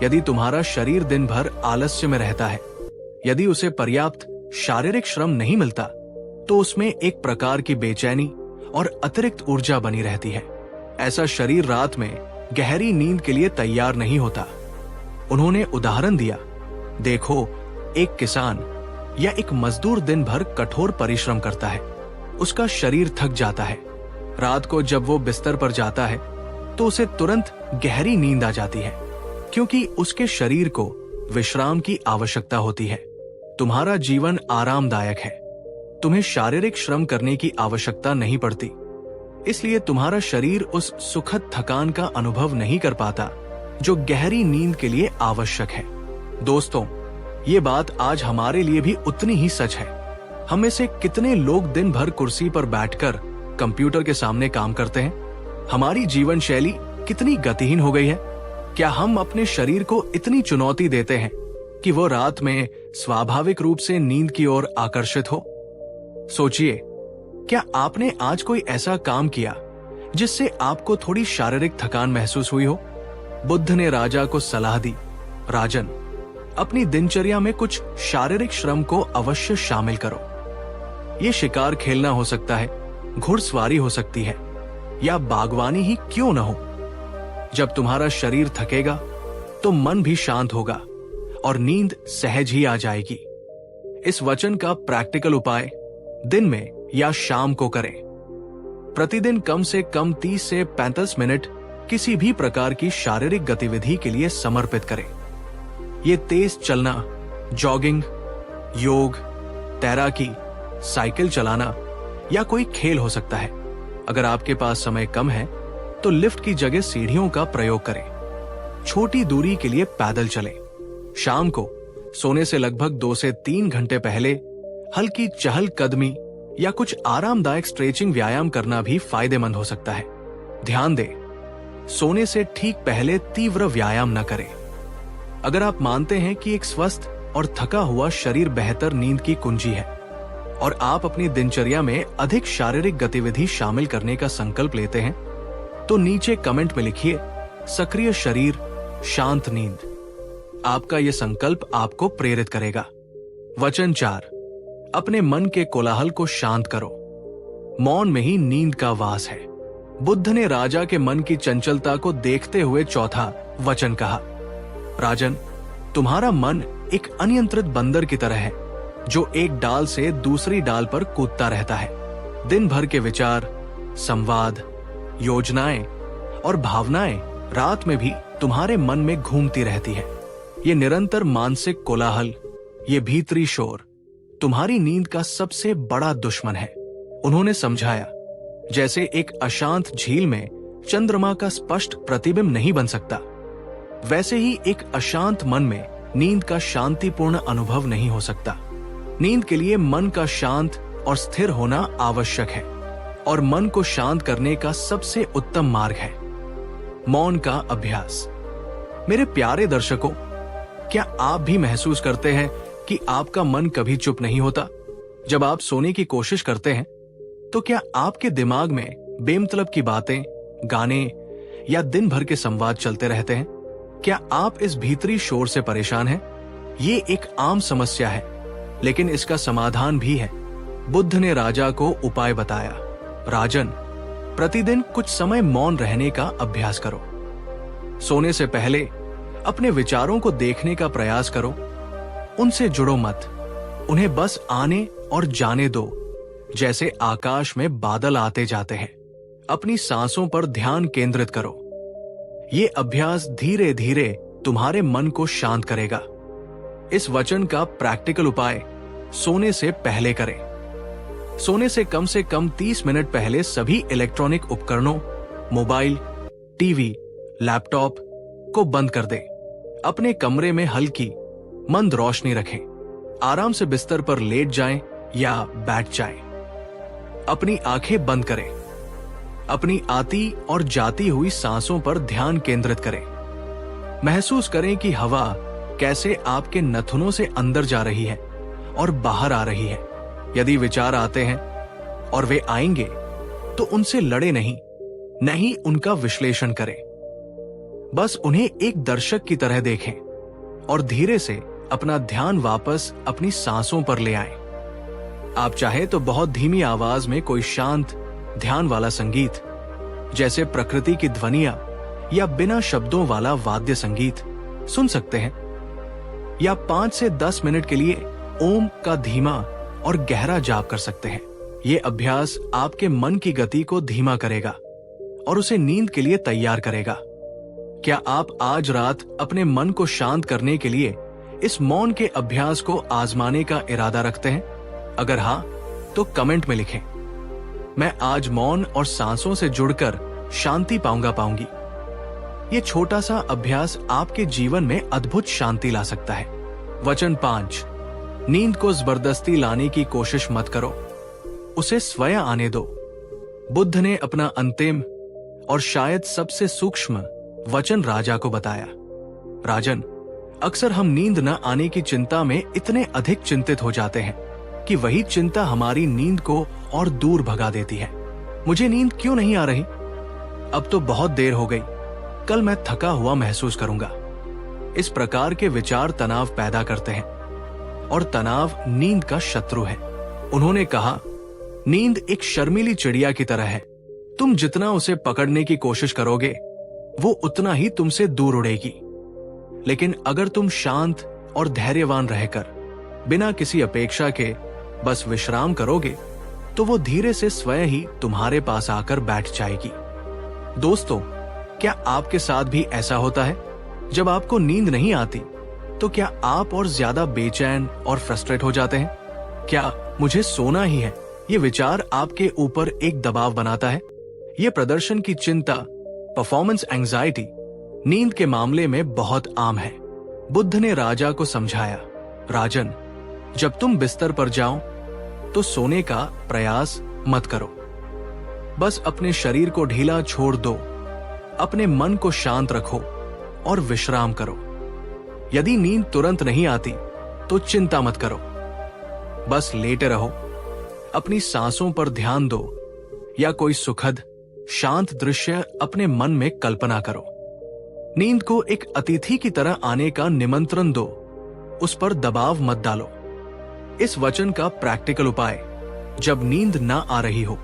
A: यदि तुम्हारा शरीर दिन भर आलस्य में रहता है, यदि उसे पर्याप्त शारीरिक श्रम नहीं मिलता, तो उसमें एक प्रकार की बेचैनी और अतिरिक्त ऊर्जा बनी रहती है। ऐसा शरीर रात में गहरी नींद के लिए तैयार नहीं होता। उन्होंने उदाहरण दिया, देखो, एक किसान या एक मजदूर दिन भर कठोर परिश्रम करता है, उसका शरीर थक जाता है। रात को जब वो बिस्तर पर जाता है तो उसे तुरंत गहरी नींद आ जाती है, क्योंकि उसके शरीर को विश्राम की आवश्यकता होती है। तुम्हारा जीवन आरामदायक है, तुम्हें शारीरिक श्रम करने की आवश्यकता नहीं पड़ती, इसलिए तुम्हारा शरीर उस सुखद थकान का अनुभव नहीं कर पाता जो गहरी नींद के लिए आवश्यक है। दोस्तों, ये बात आज हमारे लिए भी उतनी ही सच है। हम में से कितने लोग दिन भर कुर्सी पर बैठकर कंप्यूटर के सामने काम करते हैं? हमारी जीवन शैली कितनी गतिहीन हो गई है। क्या हम अपने शरीर को इतनी चुनौती देते हैं कि वो रात में स्वाभाविक रूप से नींद की ओर आकर्षित हो? सोचिए, क्या आपने आज कोई ऐसा काम किया जिससे आपको थोड़ी शारीरिक थकान महसूस हुई हो? बुद्ध ने राजा को सलाह दी, राजन, अपनी दिनचर्या में कुछ शारीरिक श्रम को अवश्य शामिल करो। ये शिकार खेलना हो सकता है, घुड़सवारी हो सकती है, या बागवानी ही क्यों न हो। जब तुम्हारा शरीर थकेगा तो मन भी शांत होगा और नींद सहज ही आ जाएगी। इस वचन का प्रैक्टिकल उपाय दिन में या शाम को करें। प्रतिदिन कम से कम 30 से 35 मिनट किसी भी प्रकार की शारीरिक गतिविधि के लिए समर्पित करें। ये तेज चलना, जॉगिंग, योग, तैराकी, साइकिल चलाना या कोई खेल हो सकता है। अगर आपके पास समय कम है तो लिफ्ट की जगह सीढ़ियों का प्रयोग करें। छोटी दूरी के लिए पैदल चलें। शाम को सोने से लगभग 2 से 3 घंटे पहले हल्की चहलकदमी या कुछ आरामदायक स्ट्रेचिंग व्यायाम करना भी फायदेमंद हो सकता है। ध्यान दें, सोने से ठीक पहले तीव्र व्यायाम न करें। अगर आप मानते हैं कि एक स्वस्थ और थका हुआ शरीर बेहतर नींद की कुंजी है और आप अपनी दिनचर्या में अधिक शारीरिक गतिविधि शामिल करने का संकल्प लेते हैं, तो नीचे कमेंट में लिखिए, सक्रिय शरीर, शांत नींद। आपका यह संकल्प आपको प्रेरित करेगा। वचन 4, अपने मन के कोलाहल को शांत करो। मौन में ही नींद का वास है। बुद्ध ने राजा के मन की चंचलता को देखते हुए चौथा वचन कहा, राजन, तुम्हारा मन एक अनियंत्रित बंदर की तरह है जो एक डाल से दूसरी डाल पर कूदता रहता है। दिन भर के विचार, संवाद, योजनाएं और भावनाएं रात में भी तुम्हारे मन में घूमती रहती है। ये निरंतर मानसिक कोलाहल, ये भीतरी शोर तुम्हारी नींद का सबसे बड़ा दुश्मन है। उन्होंने समझाया, जैसे एक अशांत झील में चंद्रमा का स्पष्ट प्रतिबिंब नहीं बन सकता, वैसे ही एक अशांत मन में नींद का शांतिपूर्ण अनुभव नहीं हो सकता। नींद के लिए मन का शांत और स्थिर होना आवश्यक है और मन को शांत करने का सबसे उत्तम मार्ग है मौन का अभ्यास। मेरे प्यारे दर्शकों, क्या आप भी महसूस करते हैं कि आपका मन कभी चुप नहीं होता? जब आप सोने की कोशिश करते हैं तो क्या आपके दिमाग में बेमतलब की बातें, गाने या दिन भर के संवाद चलते रहते हैं? क्या आप इस भीतरी शोर से परेशान हैं? ये एक आम समस्या है, लेकिन इसका समाधान भी है। बुद्ध ने राजा को उपाय बताया, राजन, प्रतिदिन कुछ समय मौन रहने का अभ्यास करो। सोने से पहले अपने विचारों को देखने का प्रयास करो। उनसे जुड़ो मत, उन्हें बस आने और जाने दो, जैसे आकाश में बादल आते जाते हैं। अपनी सांसों पर ध्यान केंद्रित करो। ये अभ्यास धीरे धीरे तुम्हारे मन को शांत करेगा। इस वचन का प्रैक्टिकल उपाय सोने से पहले करें। सोने से कम 30 मिनट पहले सभी इलेक्ट्रॉनिक उपकरणों, मोबाइल, टीवी, लैपटॉप को बंद कर दें। अपने कमरे में हल्की मंद रोशनी रखें। आराम से बिस्तर पर लेट जाएं या बैठ जाएं। अपनी आंखें बंद करें। अपनी आती और जाती हुई सांसों पर ध्यान केंद्रित करें। महसूस करें कि हवा कैसे आपके नथुनों से अंदर जा रही है और बाहर आ रही है। यदि विचार आते हैं और वे आएंगे तो उनसे लड़े नहीं उनका विश्लेषण करें। बस उन्हें एक दर्शक की तरह देखें और धीरे से अपना ध्यान वापस अपनी सांसों पर ले आएं। आप चाहे तो बहुत धीमी आवाज में कोई शांत ध्यान वाला संगीत, जैसे प्रकृति की ध्वनियां या बिना शब्दों वाला वाद्य संगीत सुन सकते हैं, या 5 से 10 मिनट के लिए ओम का धीमा और गहरा जाप कर सकते हैं। ये अभ्यास आपके मन की गति को धीमा करेगा और उसे नींद के लिए तैयार करेगा। क्या आप आज रात अपने मन को शांत करने के लिए इस मौन के अभ्यास को आजमाने का इरादा रखते हैं? अगर हाँ, तो कमेंट में लिखें, मैं आज मौन और सांसों से जुड़कर शांति पाऊंगी। ये छोटा सा अभ्यास आपके जीवन में अद्भुत शांति ला सकता है। वचन 5, नींद को जबरदस्ती लाने की कोशिश मत करो, उसे स्वयं आने दो। बुद्ध ने अपना अंतिम और शायद सबसे सूक्ष्म वचन राजा को बताया। राजन, अक्सर हम नींद न आने की चिंता में इतने अधिक चिंतित हो जाते हैं कि वही चिंता हमारी नींद को और दूर भगा देती है। मुझे नींद क्यों नहीं आ रही? अब तो बहुत देर हो गई, कल मैं थका हुआ महसूस करूंगा। इस प्रकार के विचार तनाव पैदा करते हैं और तनाव नींद का शत्रु है। उन्होंने कहा, नींद एक शर्मीली चिड़िया की तरह है। तुम जितना उसे पकड़ने की कोशिश करोगे, वो उतना ही तुमसे दूर उड़ेगी। लेकिन अगर तुम शांत और धैर्यवान रहकर बिना किसी अपेक्षा के बस विश्राम करोगे, तो वो धीरे से स्वयं ही तुम्हारे पास आकर बैठ जाएगी। दोस्तों, क्या आपके साथ भी ऐसा होता है? जब आपको नींद नहीं आती, तो क्या आप और ज्यादा बेचैन और फ्रस्ट्रेट हो जाते हैं? क्या मुझे सोना ही है, ये विचार आपके ऊपर एक दबाव बनाता है? ये प्रदर्शन की चिंता, परफॉर्मेंस एंजाइटी, नींद के मामले में बहुत आम है। बुद्ध ने राजा को समझाया, राजन, जब तुम बिस्तर पर जाओ तो सोने का प्रयास मत करो। बस अपने शरीर को ढीला छोड़ दो, अपने मन को शांत रखो और विश्राम करो। यदि नींद तुरंत नहीं आती तो चिंता मत करो, बस लेटे रहो, अपनी सांसों पर ध्यान दो या कोई सुखद शांत दृश्य अपने मन में कल्पना करो। नींद को एक अतिथि की तरह आने का निमंत्रण दो, उस पर दबाव मत डालो। इस वचन का प्रैक्टिकल उपाय, जब नींद ना आ रही हो,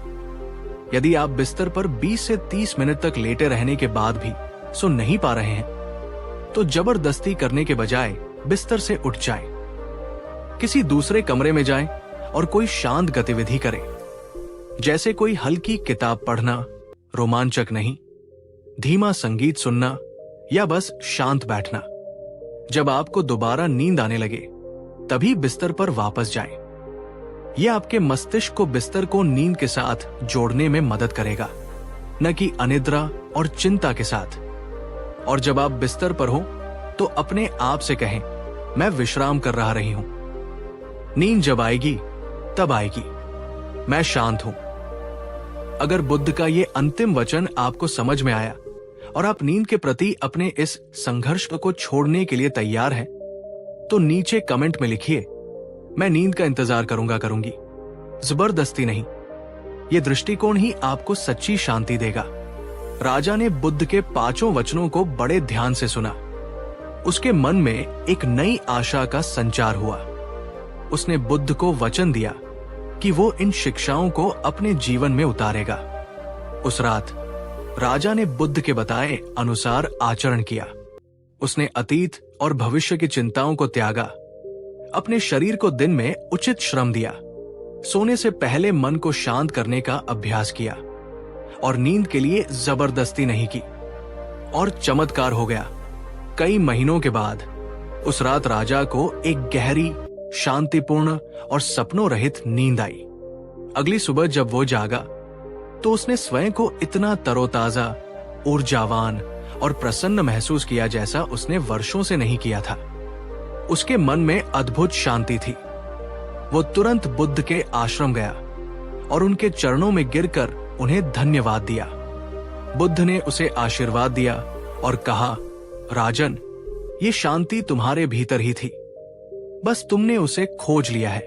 A: यदि आप बिस्तर पर 20 से 30 मिनट तक लेटे रहने के बाद भी सो नहीं पा रहे हैं, तो जबरदस्ती करने के बजाय बिस्तर से उठ जाएं, किसी दूसरे कमरे में जाएं और कोई शांत गतिविधि करें, जैसे कोई हल्की किताब पढ़ना, रोमांचक नहीं, धीमा संगीत सुनना या बस शांत बैठना। जब आपको दोबारा नींद आने लगे, तभी बिस्तर पर वापस जाएं। यह आपके मस्तिष्क को बिस्तर को नींद के साथ जोड़ने में मदद करेगा, न कि अनिद्रा और चिंता के साथ। और जब आप बिस्तर पर हो तो अपने आप से कहें, मैं विश्राम कर रही हूं। नींद जब आएगी तब आएगी, मैं शांत हूं। अगर बुद्ध का ये अंतिम वचन आपको समझ में आया और आप नींद के प्रति अपने इस संघर्ष को छोड़ने के लिए तैयार हैं, तो नीचे कमेंट में लिखिए, मैं नींद का इंतजार करूंगी। जबरदस्ती नहीं, ये दृष्टिकोण ही आपको सच्ची शांति देगा। राजा ने बुद्ध के 5 वचनों को बड़े ध्यान से सुना। उसके मन में एक नई आशा का संचार हुआ। उसने बुद्ध को वचन दिया कि वो इन शिक्षाओं को अपने जीवन में उतारेगा। उस रात राजा ने बुद्ध के बताए अनुसार आचरण किया। उसने अतीत और भविष्य की चिंताओं को त्यागा, अपने शरीर को दिन में उचित श्रम दिया, सोने से पहले मन को शांत करने का अभ्यास किया और नींद के लिए जबरदस्ती नहीं की। और चमत्कार हो गया। कई महीनों के बाद उस रात राजा को एक गहरी, शांतिपूर्ण और सपनों रहित नींद आई। अगली सुबह जब वो जागा तो उसने स्वयं को इतना तरोताजा, ऊर्जावान और प्रसन्न महसूस किया जैसा उसने वर्षों से नहीं किया था। उसके मन में अद्भुत शांति थी। वो तुरंत बुद्ध के आश्रम गया और उनके चरणों में गिरकर उन्हें धन्यवाद दिया। बुद्ध ने उसे आशीर्वाद दिया और कहा, राजन, ये शांति तुम्हारे भीतर ही थी, बस तुमने उसे खोज लिया है।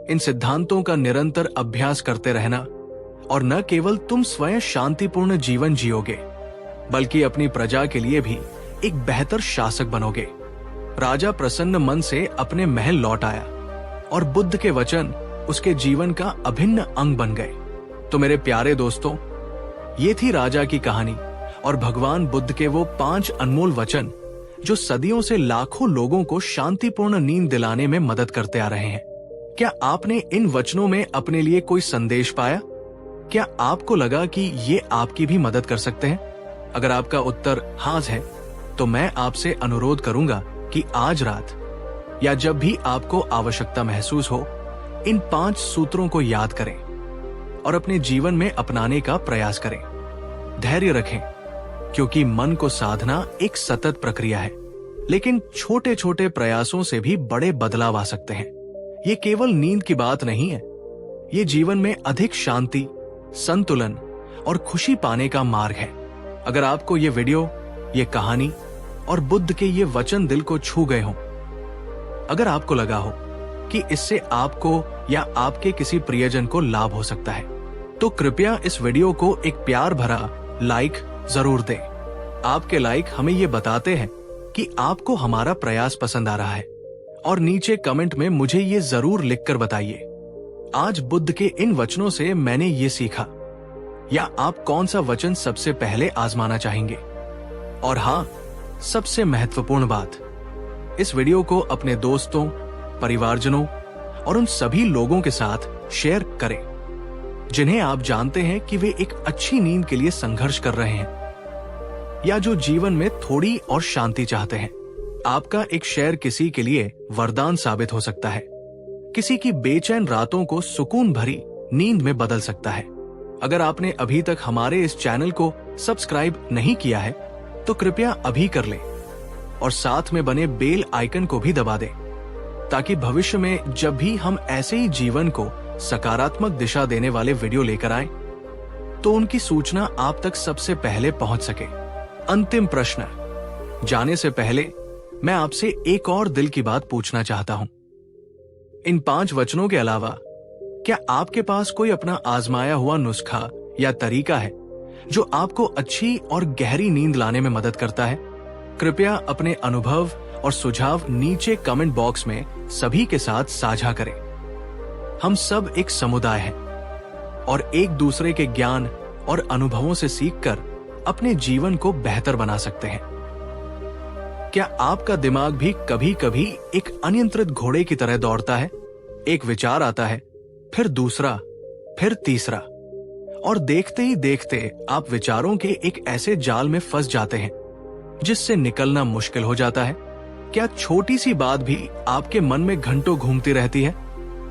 A: इन सिद्धांतों का निरंतर अभ्यास करते रहना और न केवल तुम स्वयं शांतिपूर्ण जीवन जियोगे, बल्कि अपनी प्रजा के लिए भी एक बेहतर शासक बनोगे। राजा प्रसन्न मन से अपने महल लौट आया और बुद्ध के वचन उसके जीवन का अभिन्न अंग बन गए। तो मेरे प्यारे दोस्तों, ये थी राजा की कहानी और भगवान बुद्ध के वो 5 अनमोल वचन जो सदियों से लाखों लोगों को शांतिपूर्ण नींद दिलाने में मदद करते आ रहे हैं। क्या आपने इन वचनों में अपने लिए कोई संदेश पाया? क्या आपको लगा कि ये आपकी भी मदद कर सकते हैं? अगर आपका उत्तर हाँ है, तो मैं आपसे अनुरोध करूंगा कि आज रात या जब भी आपको आवश्यकता महसूस हो, इन 5 सूत्रों को याद करें और अपने जीवन में अपनाने का प्रयास करें। धैर्य रखें, क्योंकि मन को साधना एक सतत प्रक्रिया है, लेकिन छोटे छोटे प्रयासों से भी बड़े बदलाव आ सकते हैं। ये केवल नींद की बात नहीं है, ये जीवन में अधिक शांति, संतुलन और खुशी पाने का मार्ग है। अगर आपको ये वीडियो, ये कहानी और बुद्ध के ये वचन दिल को छू गए हों, अगर आपको लगा हो कि इससे आपको या आपके किसी प्रियजन को लाभ हो सकता है, तो कृपया इस वीडियो को एक प्यार भरा लाइक जरूर दें। आपके लाइक हमें ये बताते हैं कि आपको हमारा प्रयास पसंद आ रहा है। और नीचे कमेंट में मुझे ये जरूर लिखकर बताइए, आज बुद्ध के इन वचनों से मैंने ये सीखा, या आप कौन सा वचन सबसे पहले आजमाना चाहेंगे। और हाँ, सबसे महत्वपूर्ण बात, इस वीडियो को अपने दोस्तों, परिवारजनों और उन सभी लोगों के साथ शेयर करें जिन्हें आप जानते हैं कि वे एक अच्छी नींद के लिए संघर्ष कर रहे हैं, या जो जीवन में थोड़ी और शांति चाहते हैं। आपका एक शेयर किसी के लिए वरदान साबित हो सकता है, किसी की बेचैन रातों को सुकून भरी नींद में बदल सकता है। अगर आपने अभी तक हमारे इस चैनल को सब्सक्राइब नहीं किया है तो कृपया अभी कर लें और साथ में बने बेल आइकन को भी दबा दें, ताकि भविष्य में जब भी हम ऐसे ही जीवन को सकारात्मक दिशा देने वाले वीडियो लेकर आएं, तो उनकी सूचना आप तक सबसे पहले पहुंच सके। अंतिम प्रश्न जाने से पहले मैं आपसे एक और दिल की बात पूछना चाहता हूं। इन 5 वचनों के अलावा क्या आपके पास कोई अपना आजमाया हुआ नुस्खा या तरीका है जो आपको अच्छी और गहरी नींद लाने में मदद करता है? कृपया अपने अनुभव और सुझाव नीचे कमेंट बॉक्स में सभी के साथ साझा करें। हम सब एक समुदाय हैं और एक दूसरे के ज्ञान और अनुभवों से सीखकर अपने जीवन को बेहतर बना सकते हैं। क्या आपका दिमाग भी कभी कभी एक अनियंत्रित घोड़े की तरह दौड़ता है? एक विचार आता है, फिर दूसरा, फिर तीसरा, और देखते ही देखते आप विचारों के एक ऐसे जाल में फंस जाते हैं जिससे निकलना मुश्किल हो जाता है। क्या छोटी सी बात भी आपके मन में घंटों घूमती रहती है?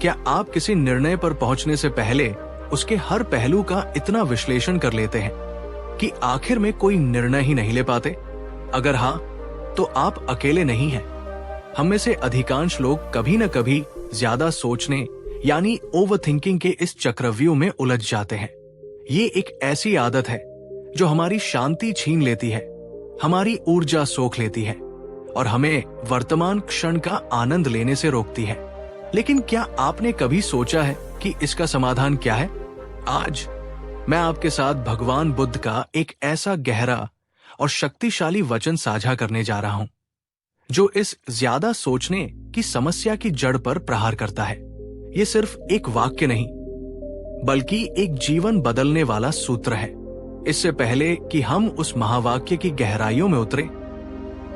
A: क्या आप किसी निर्णय पर पहुंचने से पहले उसके हर पहलू का इतना विश्लेषण कर लेते हैं कि आखिर में कोई निर्णय ही नहीं ले पाते? अगर हाँ, तो आप अकेले नहीं हैं। हम में से अधिकांश लोग कभी न कभी ज्यादा सोचने यानी ओवरथिंकिंग के इस चक्रव्यूह में उलझ जाते हैं। ये एक ऐसी आदत है जो हमारी शांति छीन लेती है, हमारी ऊर्जा सोख लेती है और हमें वर्तमान क्षण का आनंद लेने से रोकती है। लेकिन क्या आपने कभी सोचा है कि इसका समाधान क्या है? आज मैं आपके साथ भगवान बुद्ध का एक ऐसा गहरा और शक्तिशाली वचन साझा करने जा रहा हूं जो इस ज्यादा सोचने की समस्या की जड़ पर प्रहार करता है। ये सिर्फ एक वाक्य नहीं, बल्कि एक जीवन बदलने वाला सूत्र है। इससे पहले कि हम उस महावाक्य की गहराइयों में उतरे,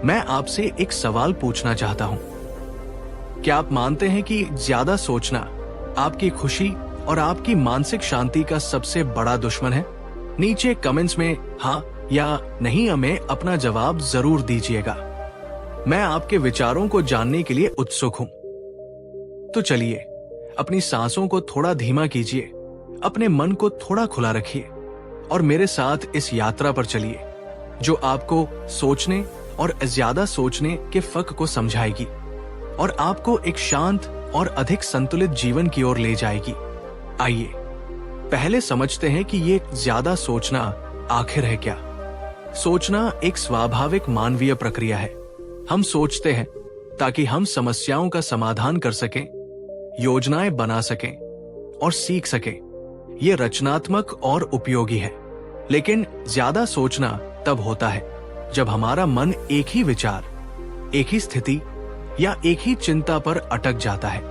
A: मैं आपसे एक सवाल पूछना चाहता हूं। क्या आप मानते हैं कि ज्यादा सोचना आपकी खुशी और आपकी मानसिक शांति का सबसे बड़ा दुश्मन है? नीचे कमेंट्स में हाँ या नहीं हमें अपना जवाब जरूर दीजिएगा। मैं आपके विचारों को जानने के लिए उत्सुक हूं। तो चलिए, अपनी सांसों को थोड़ा धीमा कीजिए, अपने मन को थोड़ा खुला रखिए और मेरे साथ इस यात्रा पर चलिए जो आपको सोचने और ज्यादा सोचने के फर्क को समझाएगी और आपको एक शांत और अधिक संतुलित जीवन की ओर ले जाएगी। आइए पहले समझते हैं कि ये ज्यादा सोचना आखिर है क्या। सोचना एक स्वाभाविक मानवीय प्रक्रिया है। हम सोचते हैं ताकि हम समस्याओं का समाधान कर सकें, योजनाएं बना सकें और सीख सकें। ये रचनात्मक और उपयोगी है। लेकिन ज्यादा सोचना तब होता है जब हमारा मन एक ही विचार, एक ही स्थिति या एक ही चिंता पर अटक जाता है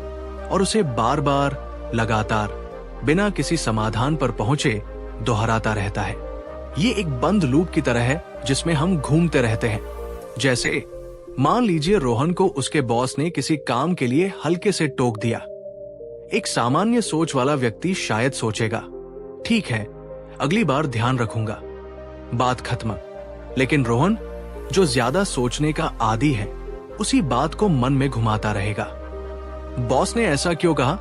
A: और उसे बार बार लगातार बिना किसी समाधान पर पहुंचे दोहराता रहता है। ये एक बंद लूप की तरह है जिसमें हम घूमते रहते हैं। जैसे मान लीजिए रोहन को उसके बॉस ने किसी काम के लिए हल्के से टोक दिया। एक सामान्य सोच वाला व्यक्ति शायद सोचेगा, ठीक है, अगली बार ध्यान रखूंगा, बात खत्म। लेकिन रोहन, जो ज्यादा सोचने का आदी है, उसी बात को मन में घुमाता रहेगा। बॉस ने ऐसा क्यों कहा?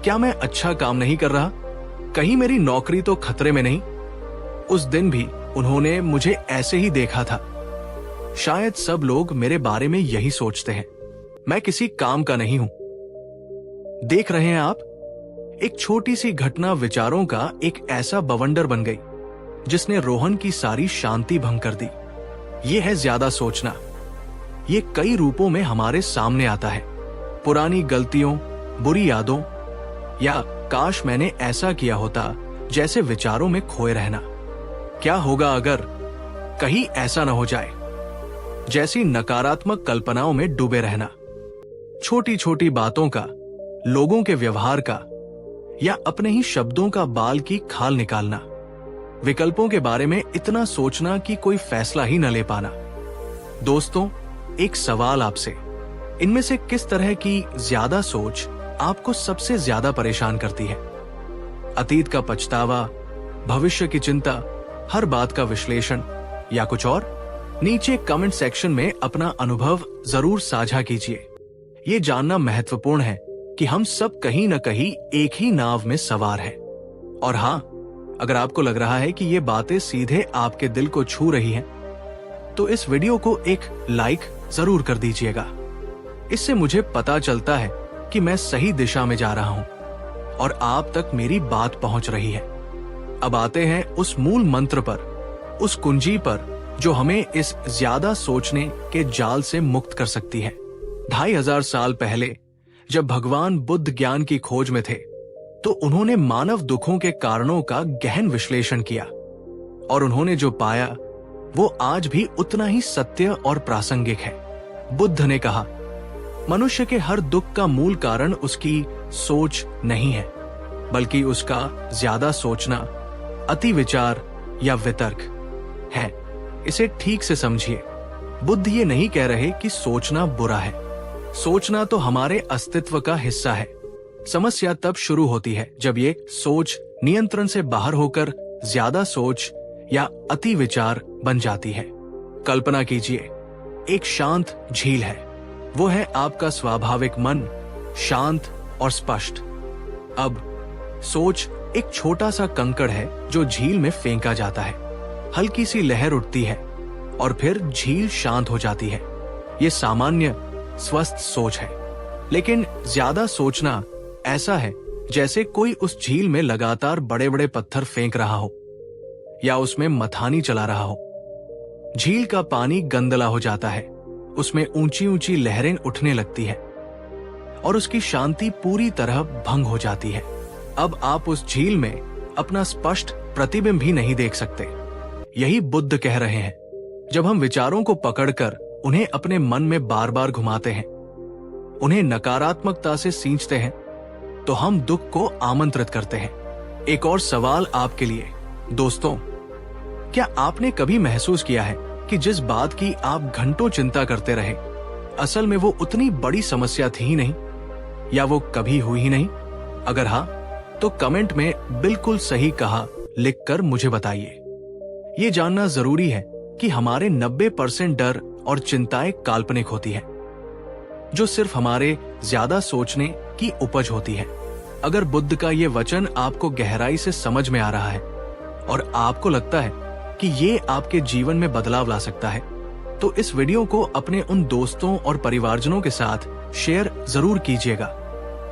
A: क्या मैं अच्छा काम नहीं कर रहा? कहीं मेरी नौकरी तो खतरे में नहीं? उस दिन भी उन्होंने मुझे ऐसे ही देखा था। शायद सब लोग मेरे बारे में यही सोचते हैं। मैं किसी काम का नहीं हूं। देख रहे हैं आप, एक छोटी सी घटना विचारों का एक ऐसा बवंडर बन गई जिसने रोहन की सारी शांति भंग कर दी। ये है ज्यादा सोचना। ये कई रूपों में हमारे सामने आता है। पुरानी गलतियों, बुरी यादों, या काश मैंने ऐसा किया होता जैसे विचारों में खोए रहना। क्या होगा अगर, कहीं ऐसा न हो जाए, जैसी नकारात्मक कल्पनाओं में डूबे रहना। छोटी छोटी बातों का, लोगों के व्यवहार का, या अपने ही शब्दों का बाल की खाल निकालना। विकल्पों के बारे में इतना सोचना कि कोई फैसला ही न ले पाना। दोस्तों, एक सवाल आपसे, इनमें से किस तरह की ज्यादा सोच आपको सबसे ज्यादा परेशान करती है? अतीत का पछतावा, भविष्य की चिंता, हर बात का विश्लेषण, या कुछ और? नीचे कमेंट सेक्शन में अपना अनुभव जरूर साझा कीजिए। ये जानना महत्वपूर्ण है कि हम सब कहीं न कहीं एक ही नाव में सवार हैं। और हाँ, अगर आपको लग रहा है कि ये बातें सीधे आपके दिल को छू रही हैं, तो इस वीडियो को एक लाइक जरूर कर दीजिएगा। इससे मुझे पता चलता है कि मैं सही दिशा में जा रहा हूं और आप तक मेरी बात पहुंच रही है। अब आते हैं उस मूल मंत्र पर, उस कुंजी पर जो हमें इस ज्यादा सोचने के जाल से मुक्त कर सकती है। 2500 साल पहले जब भगवान बुद्ध ज्ञान की खोज में थे, तो उन्होंने मानव दुखों के कारणों का गहन विश्लेषण किया, और उन्होंने जो पाया वो आज भी उतना ही सत्य और प्रासंगिक है। बुद्ध ने कहा, मनुष्य के हर दुख का मूल कारण उसकी सोच नहीं है, बल्कि उसका ज्यादा सोचना, अति विचार या वितर्क है। इसे ठीक से समझिए। बुद्ध ये नहीं कह रहे कि सोचना बुरा है। सोचना तो हमारे अस्तित्व का हिस्सा है। समस्या तब शुरू होती है जब ये सोच नियंत्रण से बाहर होकर ज्यादा सोच या अति विचार बन जाती है। कल्पना कीजिए, एक शांत झील है। वो है आपका स्वाभाविक मन, शांत और स्पष्ट। अब सोच एक छोटा सा कंकड़ है जो झील में फेंका जाता है। हल्की सी लहर उठती है और फिर झील शांत हो जाती है। ये सामान्य स्वस्थ सोच है। लेकिन ज्यादा सोचना ऐसा है जैसे कोई उस झील में लगातार बड़े बड़े पत्थर फेंक रहा हो या उसमें मथानी चला रहा हो। झील का पानी गंदला हो जाता है, उसमें ऊंची ऊंची लहरें उठने लगती है और उसकी शांति पूरी तरह भंग हो जाती है। अब आप उस झील में अपना स्पष्ट प्रतिबिंब भी नहीं देख सकते। यही बुद्ध कह रहे हैं। जब हम विचारों को पकड़कर उन्हें अपने मन में बार बार घुमाते हैं, उन्हें नकारात्मकता से सींचते हैं, तो हम दुख को आमंत्रित करते हैं। एक और सवाल आपके लिए, दोस्तों, क्या आपने कभी महसूस किया है कि जिस बात की आप घंटों चिंता करते रहे, असल में वो उतनी बड़ी समस्या थी ही नहीं, या वो कभी हुई ही नहीं? अगर हाँ, तो कमेंट में बिल्कुल सही कहा लिखकर मुझे बताइए। ये जानना जरूरी है कि हमारे 90% डर और चिंताएं काल्पनिक होती है, जो सिर्फ हमारे ज्यादा सोचने की उपज होती है। अगर बुद्ध का ये वचन आपको गहराई से समझ में आ रहा है और आपको लगता है कि ये आपके जीवन में बदलाव ला सकता है, तो इस वीडियो को अपने उन दोस्तों और परिवारजनों के साथ शेयर जरूर कीजिएगा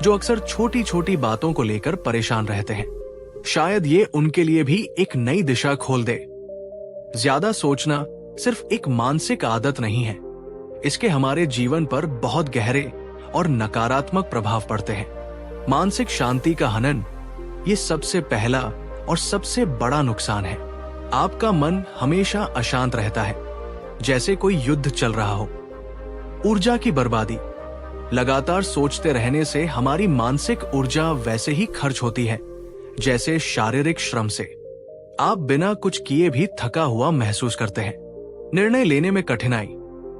A: जो अक्सर छोटी छोटी बातों को लेकर परेशान रहते हैं। शायद ये उनके लिए भी एक नई दिशा खोल दे। ज्यादा सोचना सिर्फ एक मानसिक आदत नहीं है, इसके हमारे जीवन पर बहुत गहरे और नकारात्मक प्रभाव पड़ते हैं। मानसिक शांति का हनन ये सबसे पहला और सबसे बड़ा नुकसान है। आपका मन हमेशा अशांत रहता है, जैसे कोई युद्ध चल रहा हो। ऊर्जा की बर्बादी, लगातार सोचते रहने से हमारी मानसिक ऊर्जा वैसे ही खर्च होती है जैसे शारीरिक श्रम से। आप बिना कुछ किए भी थका हुआ महसूस करते हैं। निर्णय लेने में कठिनाई,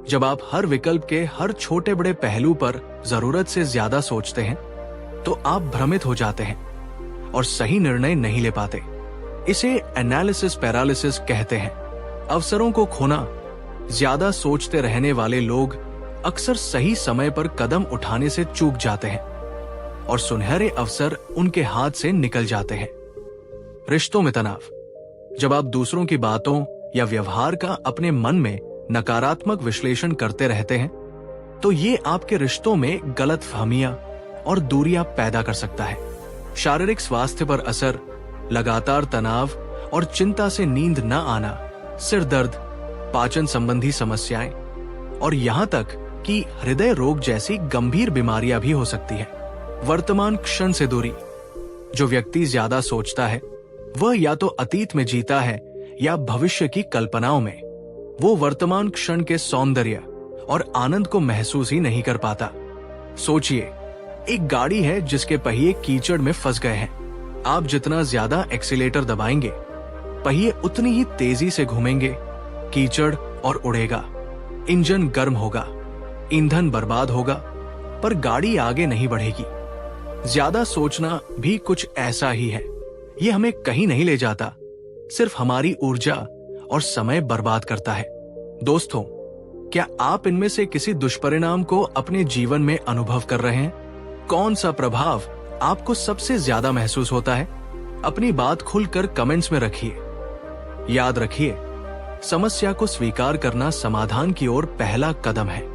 A: जब आप हर विकल्प के हर छोटे बड़े पहलू पर जरूरत से ज्यादा सोचते हैं, तो आप भ्रमित हो जाते हैं और सही निर्णय नहीं ले पाते। इसे एनालिसिस पैरालिसिस कहते हैं। अवसरों को खोना, ज्यादा सोचते रहने वाले लोग अक्सर सही समय पर कदम उठाने से चूक जाते हैं और सुनहरे अवसर उनके हाथ से निकल जाते हैं। रिश्तों में तनाव, जब आप दूसरों की बातों या व्यवहार का अपने मन में नकारात्मक विश्लेषण करते रहते हैं, तो ये आपके रिश्तों में गलतफहमियां और दूरियां पैदा कर सकता है। शारीरिक स्वास्थ्य पर असर, लगातार तनाव और चिंता से नींद न आना, सिर दर्द, पाचन संबंधी समस्याएं और यहाँ तक कि हृदय रोग जैसी गंभीर बीमारियां भी हो सकती है। वर्तमान क्षण से दूरी। जो व्यक्ति ज्यादा सोचता है वह या तो अतीत में जीता है या भविष्य की कल्पनाओं में। वो वर्तमान क्षण के सौंदर्य और आनंद को महसूस ही नहीं कर पाता। सोचिए, एक गाड़ी है जिसके पहिए कीचड़ में फंस गए हैं। आप जितना ज्यादा एक्सीलेटर दबाएंगे, पहिए उतनी ही तेजी से घूमेंगे, कीचड़ और उड़ेगा। इंजन गर्म होगा, ईंधन बर्बाद होगा, पर गाड़ी आगे नहीं बढ़ेगी। ज्यादा सोचना भी कुछ ऐसा ही है। ये हमें कहीं नहीं ले जाता, सिर्फ हमारी ऊर्जा और समय बर्बाद करता है। दोस्तों, क्या आप इनमें से किसी दुष्परिणाम को अपने जीवन में अनुभव कर रहे हैं? कौन सा प्रभाव आपको सबसे ज्यादा महसूस होता है? अपनी बात खुलकर कमेंट्स में रखिए। याद रखिए, समस्या को स्वीकार करना समाधान की ओर पहला कदम है।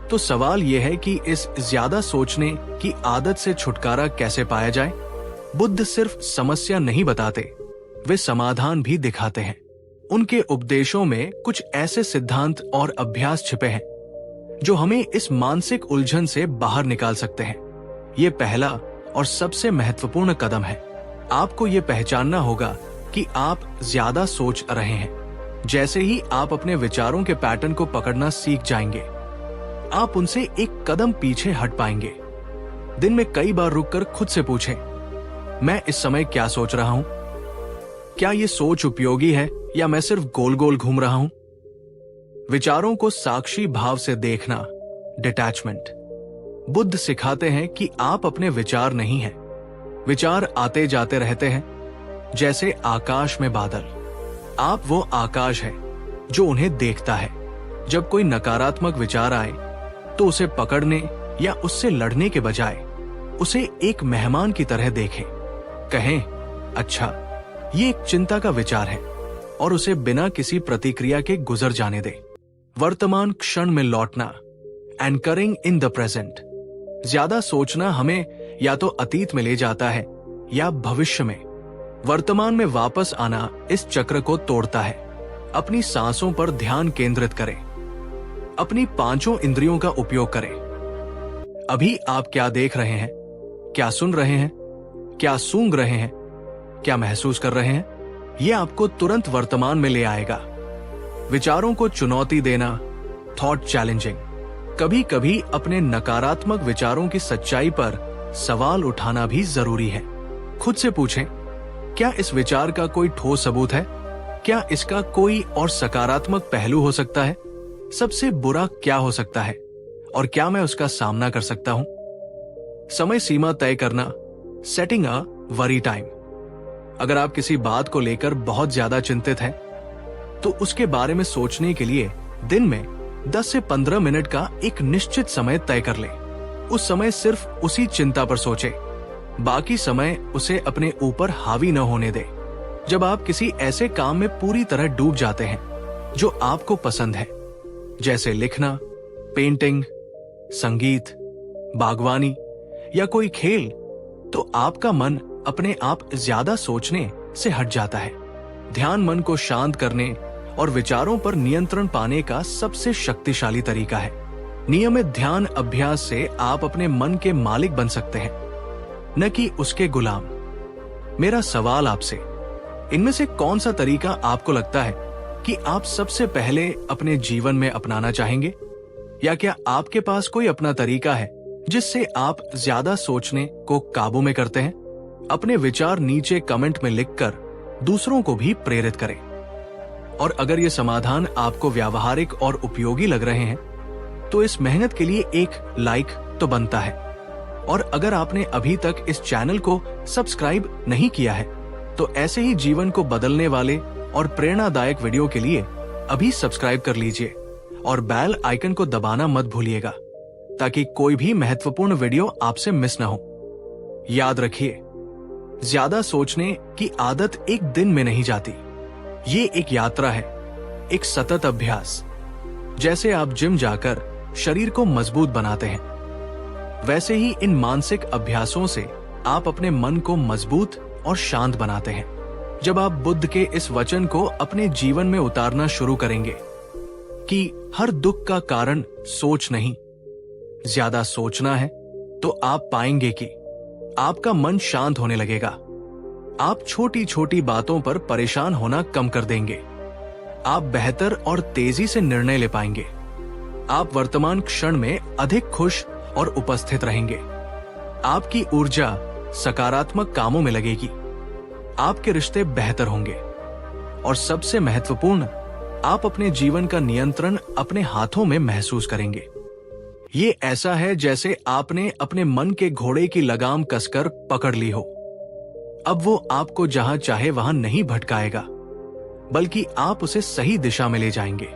A: तो सवाल यह है कि इस ज्यादा सोचने की आदत से छुटकारा कैसे पाया जाए? बुद्ध सिर्फ समस्या नहीं बताते, वे समाधान भी दिखाते हैं। उनके उपदेशों में कुछ ऐसे सिद्धांत और अभ्यास छिपे हैं जो हमें इस मानसिक उलझन से बाहर निकाल सकते हैं। ये पहला और सबसे महत्वपूर्ण कदम है। आपको ये पहचानना होगा कि आप ज्यादा सोच रहे हैं। जैसे ही आप अपने विचारों के पैटर्न को पकड़ना सीख जाएंगे, आप उनसे एक कदम पीछे हट पाएंगे। दिन में कई बार रुककर खुद से पूछें, मैं इस समय क्या सोच रहा हूं? क्या ये सोच उपयोगी है या मैं सिर्फ गोल गोल घूम रहा हूं? विचारों को साक्षी भाव से देखना, डिटैचमेंट। बुद्ध सिखाते हैं कि आप अपने विचार नहीं हैं। विचार आते जाते रहते हैं, जैसे आकाश में बादल। आप वो आकाश है जो उन्हें देखता है। जब कोई नकारात्मक विचार आए तो उसे पकड़ने या उससे लड़ने के बजाय उसे एक मेहमान की तरह देखें। कहें, अच्छा, ये एक चिंता का विचार है, और उसे बिना किसी प्रतिक्रिया के गुजर जाने दें। वर्तमान क्षण में लौटना, एंकरिंग इन द प्रेजेंट। ज्यादा सोचना हमें या तो अतीत में ले जाता है या भविष्य में। वर्तमान में वापस आना इस चक्र को तोड़ता है। अपनी सांसों पर ध्यान केंद्रित करें। अपनी पांचों इंद्रियों का उपयोग करें। अभी आप क्या देख रहे हैं? क्या सुन रहे हैं? क्या सूंघ रहे हैं? क्या महसूस कर रहे हैं? यह आपको तुरंत वर्तमान में ले आएगा। विचारों को चुनौती देना, थॉट चैलेंजिंग। कभी कभी अपने नकारात्मक विचारों की सच्चाई पर सवाल उठाना भी जरूरी है। खुद से पूछें, क्या इस विचार का कोई ठोस सबूत है? क्या इसका कोई और सकारात्मक पहलू हो सकता है? सबसे बुरा क्या हो सकता है और क्या मैं उसका सामना कर सकता हूं? समय सीमा तय करना, सेटिंग अ वरी टाइम। अगर आप किसी बात को लेकर बहुत ज्यादा चिंतित हैं, तो उसके बारे में सोचने के लिए दिन में 10 से 15 मिनट का एक निश्चित समय तय कर लें। उस समय सिर्फ उसी चिंता पर सोचें, बाकी समय उसे अपने ऊपर हावी न होने दें। जब आप किसी ऐसे काम में पूरी तरह डूब जाते हैं जो आपको पसंद है, जैसे लिखना, पेंटिंग, संगीत, बागवानी या कोई खेल, तो आपका मन अपने आप ज्यादा सोचने से हट जाता है। ध्यान मन को शांत करने और विचारों पर नियंत्रण पाने का सबसे शक्तिशाली तरीका है। नियमित ध्यान अभ्यास से आप अपने मन के मालिक बन सकते हैं, न कि उसके गुलाम। मेरा सवाल आपसे, इनमें से कौन सा तरीका आपको लगता है कि आप सबसे पहले अपने जीवन में अपनाना चाहेंगे? या क्या आपके पास कोई अपना तरीका है जिससे आप ज्यादा सोचने को काबू में करते हैं? अपने विचार नीचे कमेंट में लिखकर दूसरों को भी प्रेरित करें। और अगर ये समाधान आपको व्यावहारिक और उपयोगी लग रहे हैं, तो इस मेहनत के लिए एक लाइक तो बनता है। और अगर आपने अभी तक इस चैनल को सब्सक्राइब नहीं किया है, तो ऐसे ही जीवन को बदलने वाले और प्रेरणादायक वीडियो के लिए अभी सब्सक्राइब कर लीजिए और बेल आइकन को दबाना मत भूलिएगा, ताकि कोई भी महत्वपूर्ण वीडियो आपसे मिस न हो। याद रखिए, ज्यादा सोचने की आदत एक दिन में नहीं जाती। ये एक यात्रा है, एक सतत अभ्यास। जैसे आप जिम जाकर शरीर को मजबूत बनाते हैं, वैसे ही इन मानसिक अभ्यासों से आप अपने मन को मजबूत और शांत बनाते हैं। जब आप बुद्ध के इस वचन को अपने जीवन में उतारना शुरू करेंगे कि हर दुख का कारण सोच नहीं, ज्यादा सोचना है, तो आप पाएंगे कि आपका मन शांत होने लगेगा। आप छोटी छोटी बातों पर परेशान होना कम कर देंगे। आप बेहतर और तेजी से निर्णय ले पाएंगे। आप वर्तमान क्षण में अधिक खुश और उपस्थित रहेंगे। आपकी ऊर्जा सकारात्मक कामों में लगेगी। आपके रिश्ते बेहतर होंगे और सबसे महत्वपूर्ण, आप अपने जीवन का नियंत्रण अपने हाथों में महसूस करेंगे। ये ऐसा है जैसे आपने अपने मन के घोड़े की लगाम कसकर पकड़ ली हो। अब वो आपको जहां चाहे वहां नहीं भटकाएगा, बल्कि आप उसे सही दिशा में ले जाएंगे।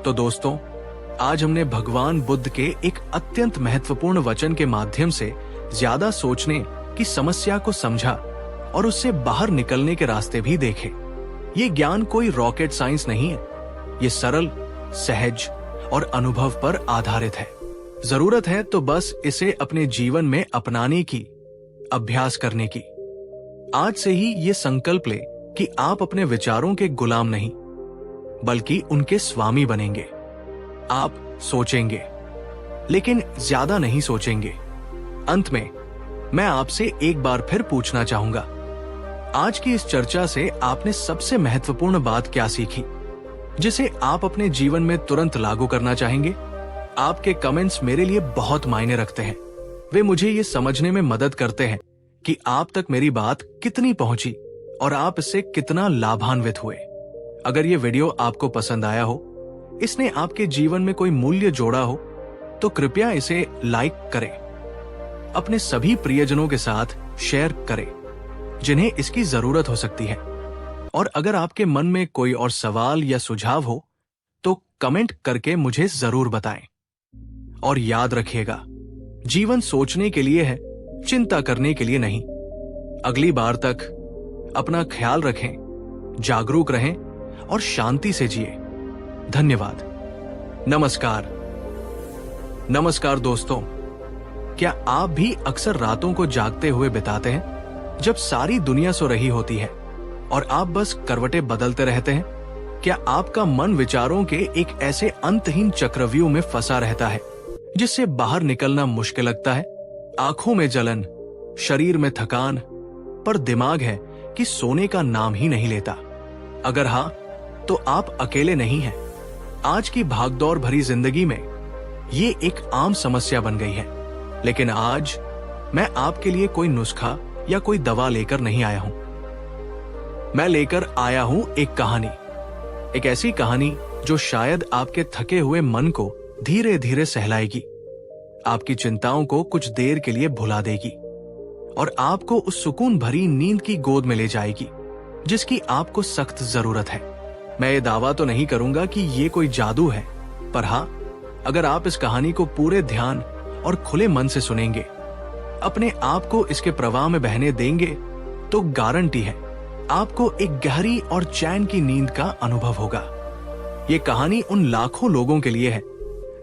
A: तो दोस्तों, आज हमने भगवान बुद्ध के एक अत्यंत महत्वपूर्ण वचन के माध्यम से ज्यादा सोचने की समस्या को समझा और उससे बाहर निकलने के रास्ते भी देखे। ये ज्ञान कोई रॉकेट साइंस नहीं है। ये सरल, सहज और अनुभव पर आधारित है। जरूरत है तो बस इसे अपने जीवन में अपनाने की, अभ्यास करने की। आज से ही ये संकल्प ले कि आप अपने विचारों के गुलाम नहीं, बल्कि उनके स्वामी बनेंगे। आप सोचेंगे, लेकिन ज्यादा नहीं सोचेंगे। अंत में मैं आपसे एक बार फिर पूछना चाहूंगा, आज की इस चर्चा से आपने सबसे महत्वपूर्ण बात क्या सीखी, जिसे आप अपने जीवन में तुरंत लागू करना चाहेंगे? आपके कमेंट्स मेरे लिए बहुत मायने रखते हैं। वे मुझे ये समझने में मदद करते हैं कि आप तक मेरी बात कितनी पहुंची और आप इससे कितना लाभान्वित हुए। अगर ये वीडियो आपको पसंद आया हो, इसने आपके जीवन में कोई मूल्य जोड़ा हो, तो कृपया इसे लाइक करें, अपने सभी प्रियजनों के साथ शेयर करें जिन्हें इसकी जरूरत हो सकती है। और अगर आपके मन में कोई और सवाल या सुझाव हो तो कमेंट करके मुझे जरूर बताएं। और याद रखिएगा, जीवन सोचने के लिए है, चिंता करने के लिए नहीं। अगली बार तक अपना ख्याल रखें, जागरूक रहें और शांति से जिए। धन्यवाद। नमस्कार। नमस्कार दोस्तों, क्या आप भी अक्सर रातों को जागते हुए बिताते हैं, जब सारी दुनिया सो रही होती है और आप बस करवटें बदलते रहते हैं? क्या आपका मन विचारों के एक ऐसे अंतहीन चक्रव्यूह में फंसा रहता है जिससे बाहर निकलना मुश्किल लगता है? आंखों में जलन, शरीर में थकान, पर दिमाग है कि सोने का नाम ही नहीं लेता। अगर हाँ, तो आप अकेले नहीं हैं। आज की भागदौड़ भरी जिंदगी में ये एक आम समस्या बन गई है। लेकिन आज मैं आपके लिए कोई नुस्खा या कोई दवा लेकर नहीं आया हूं। मैं लेकर आया हूं एक कहानी, एक ऐसी कहानी जो शायद आपके थके हुए मन को धीरे धीरे सहलाएगी, आपकी चिंताओं को कुछ देर के लिए भुला देगी और आपको उस सुकून भरी नींद की गोद में ले जाएगी जिसकी आपको सख्त जरूरत है। मैं ये दावा तो नहीं करूंगा कि ये कोई जादू है, पर हाँ, अगर आप इस कहानी को पूरे ध्यान और खुले मन से सुनेंगे, अपने आप को इसके प्रवाह में बहने देंगे, तो गारंटी है आपको एक गहरी और चैन की नींद का अनुभव होगा। ये कहानी उन लाखों लोगों के लिए है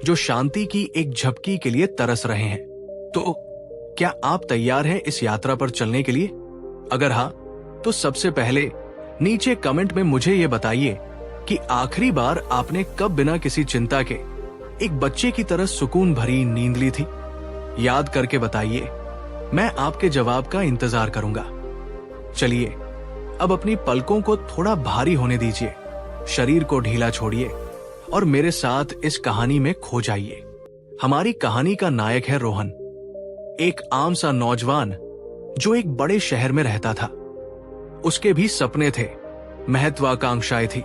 A: जो शांति की एक झपकी के लिए तरस रहे हैं। तो क्या आप तैयार हैं इस यात्रा पर चलने के लिए? अगर हाँ, तो सबसे पहले नीचे कमेंट में मुझे ये बताइए कि आखिरी बार आपने कब बिना किसी चिंता के एक बच्चे की तरह सुकून भरी नींद ली थी? याद करके बताइए, मैं आपके जवाब का इंतजार करूंगा। चलिए, अब अपनी पलकों को थोड़ा भारी होने दीजिए, शरीर को ढीला छोड़िए और मेरे साथ इस कहानी में खो जाइए। हमारी कहानी का नायक है रोहन, एक आम सा नौजवान जो एक बड़े शहर में रहता था। उसके भी सपने थे, महत्वाकांक्षाएं थी।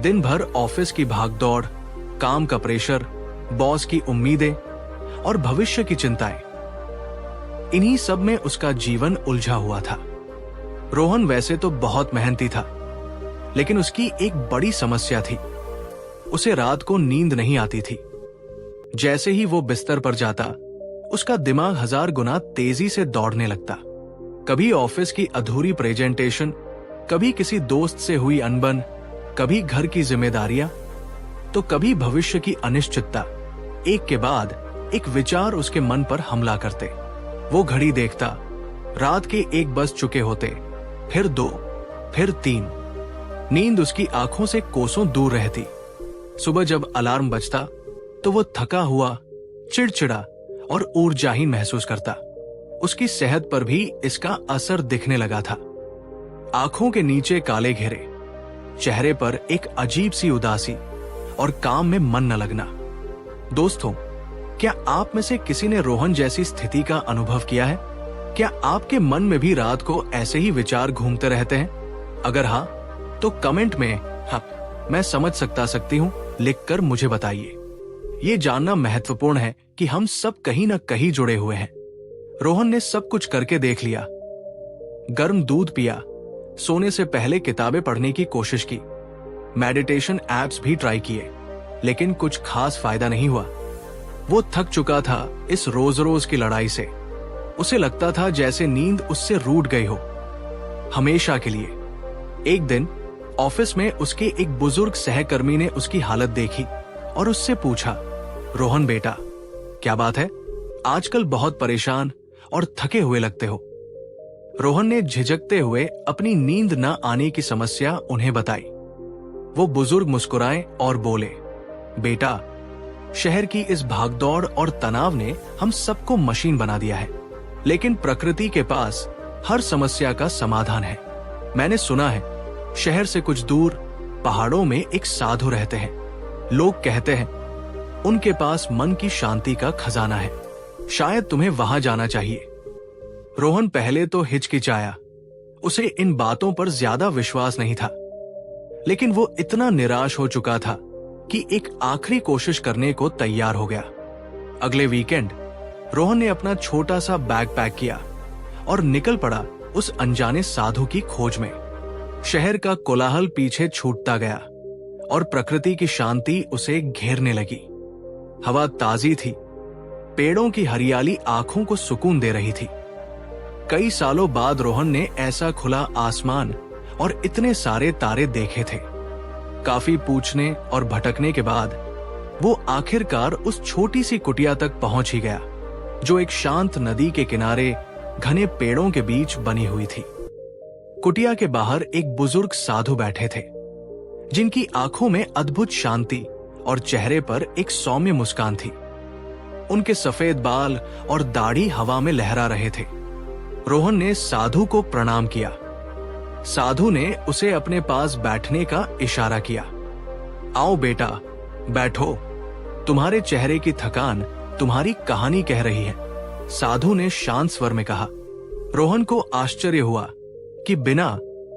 A: दिन भर ऑफिस की भागदौड़, काम का प्रेशर, बॉस की उम्मीदें और भविष्य की चिंताएं, इन्हीं सब में उसका जीवन उलझा हुआ था। रोहन वैसे तो बहुत मेहनती था, लेकिन उसकी एक बड़ी समस्या थी, उसे रात को नींद नहीं आती थी। जैसे ही वो बिस्तर पर जाता, उसका दिमाग 1000 गुना तेजी से दौड़ने लगता। कभी ऑफिस की अधूरी प्रेजेंटेशन, कभी किसी दोस्त से हुई अनबन, कभी घर की जिम्मेदारियां, तो कभी भविष्य की अनिश्चितता। एक के बाद एक विचार उसके मन पर हमला करते। वो घड़ी देखता, रात के 1 बज चुके होते, फिर 2, फिर 3। नींद उसकी आंखों से कोसों दूर रहती। सुबह जब अलार्म बजता तो वो थका हुआ, चिड़चिड़ा और ऊर्जाहीन महसूस करता। उसकी सेहत पर भी इसका असर दिखने लगा था। आंखों के नीचे काले घेरे, चेहरे पर एक अजीब सी उदासी और काम में मन न लगना। दोस्तों, क्या आप में से किसी ने रोहन जैसी स्थिति का अनुभव किया है? क्या आपके मन में भी रात को ऐसे ही विचार घूमते रहते हैं? अगर हाँ, तो कमेंट में हाँ, मैं समझ सकती हूँ लिखकर मुझे बताइए। ये जानना महत्वपूर्ण है कि हम सब कहीं न कहीं जुड़े हुए हैं। रोहन ने सब कुछ करके देख लिया। गर्म दूध पिया, सोने से पहले किताबें पढ़ने की कोशिश की, मेडिटेशन एप्स भी ट्राई किए, लेकिन कुछ खास फायदा नहीं हुआ। वो थक चुका था इस रोज रोज की लड़ाई से। उसे लगता था जैसे नींद उससे रूठ गई हो, हमेशा के लिए। एक दिन ऑफिस में उसके एक बुजुर्ग सहकर्मी ने उसकी हालत देखी और उससे पूछा, रोहन बेटा, क्या बात है? आजकल बहुत परेशान और थके हुए लगते हो। रोहन ने झिझकते हुए अपनी नींद न आने की समस्या उन्हें बताई। वो बुजुर्ग मुस्कुराए और बोले, बेटा, शहर की इस भागदौड़ और तनाव ने हम सबको मशीन बना दिया है, लेकिन प्रकृति के पास हर समस्या का समाधान है। मैंने सुना है शहर से कुछ दूर पहाड़ों में एक साधु रहते हैं। लोग कहते हैं उनके पास मन की शांति का खजाना है। शायद तुम्हें वहां जाना चाहिए। रोहन पहले तो हिचकिचाया, उसे इन बातों पर ज्यादा विश्वास नहीं था, लेकिन वो इतना निराश हो चुका था कि एक आखिरी कोशिश करने को तैयार हो गया। अगले वीकेंड रोहन ने अपना छोटा सा बैग पैक किया और निकल पड़ा उस अनजाने साधु की खोज में। शहर का कोलाहल पीछे छूटता गया और प्रकृति की शांति उसे घेरने लगी। हवा ताजी थी, पेड़ों की हरियाली आंखों को सुकून दे रही थी। कई सालों बाद रोहन ने ऐसा खुला आसमान और इतने सारे तारे देखे थे। काफी पूछने और भटकने के बाद वो आखिरकार उस छोटी सी कुटिया तक पहुंच ही गया, जो एक शांत नदी के किनारे घने पेड़ों के बीच बनी हुई थी। कुटिया के बाहर एक बुजुर्ग साधु बैठे थे, जिनकी आंखों में अद्भुत शांति और चेहरे पर एक सौम्य मुस्कान थी। उनके सफेद बाल और दाढ़ी हवा में लहरा रहे थे। रोहन ने साधु को प्रणाम किया। साधु ने उसे अपने पास बैठने का इशारा किया। आओ बेटा, बैठो, तुम्हारे चेहरे की थकान तुम्हारी कहानी कह रही है, साधु ने शांत स्वर में कहा। रोहन को आश्चर्य हुआ कि बिना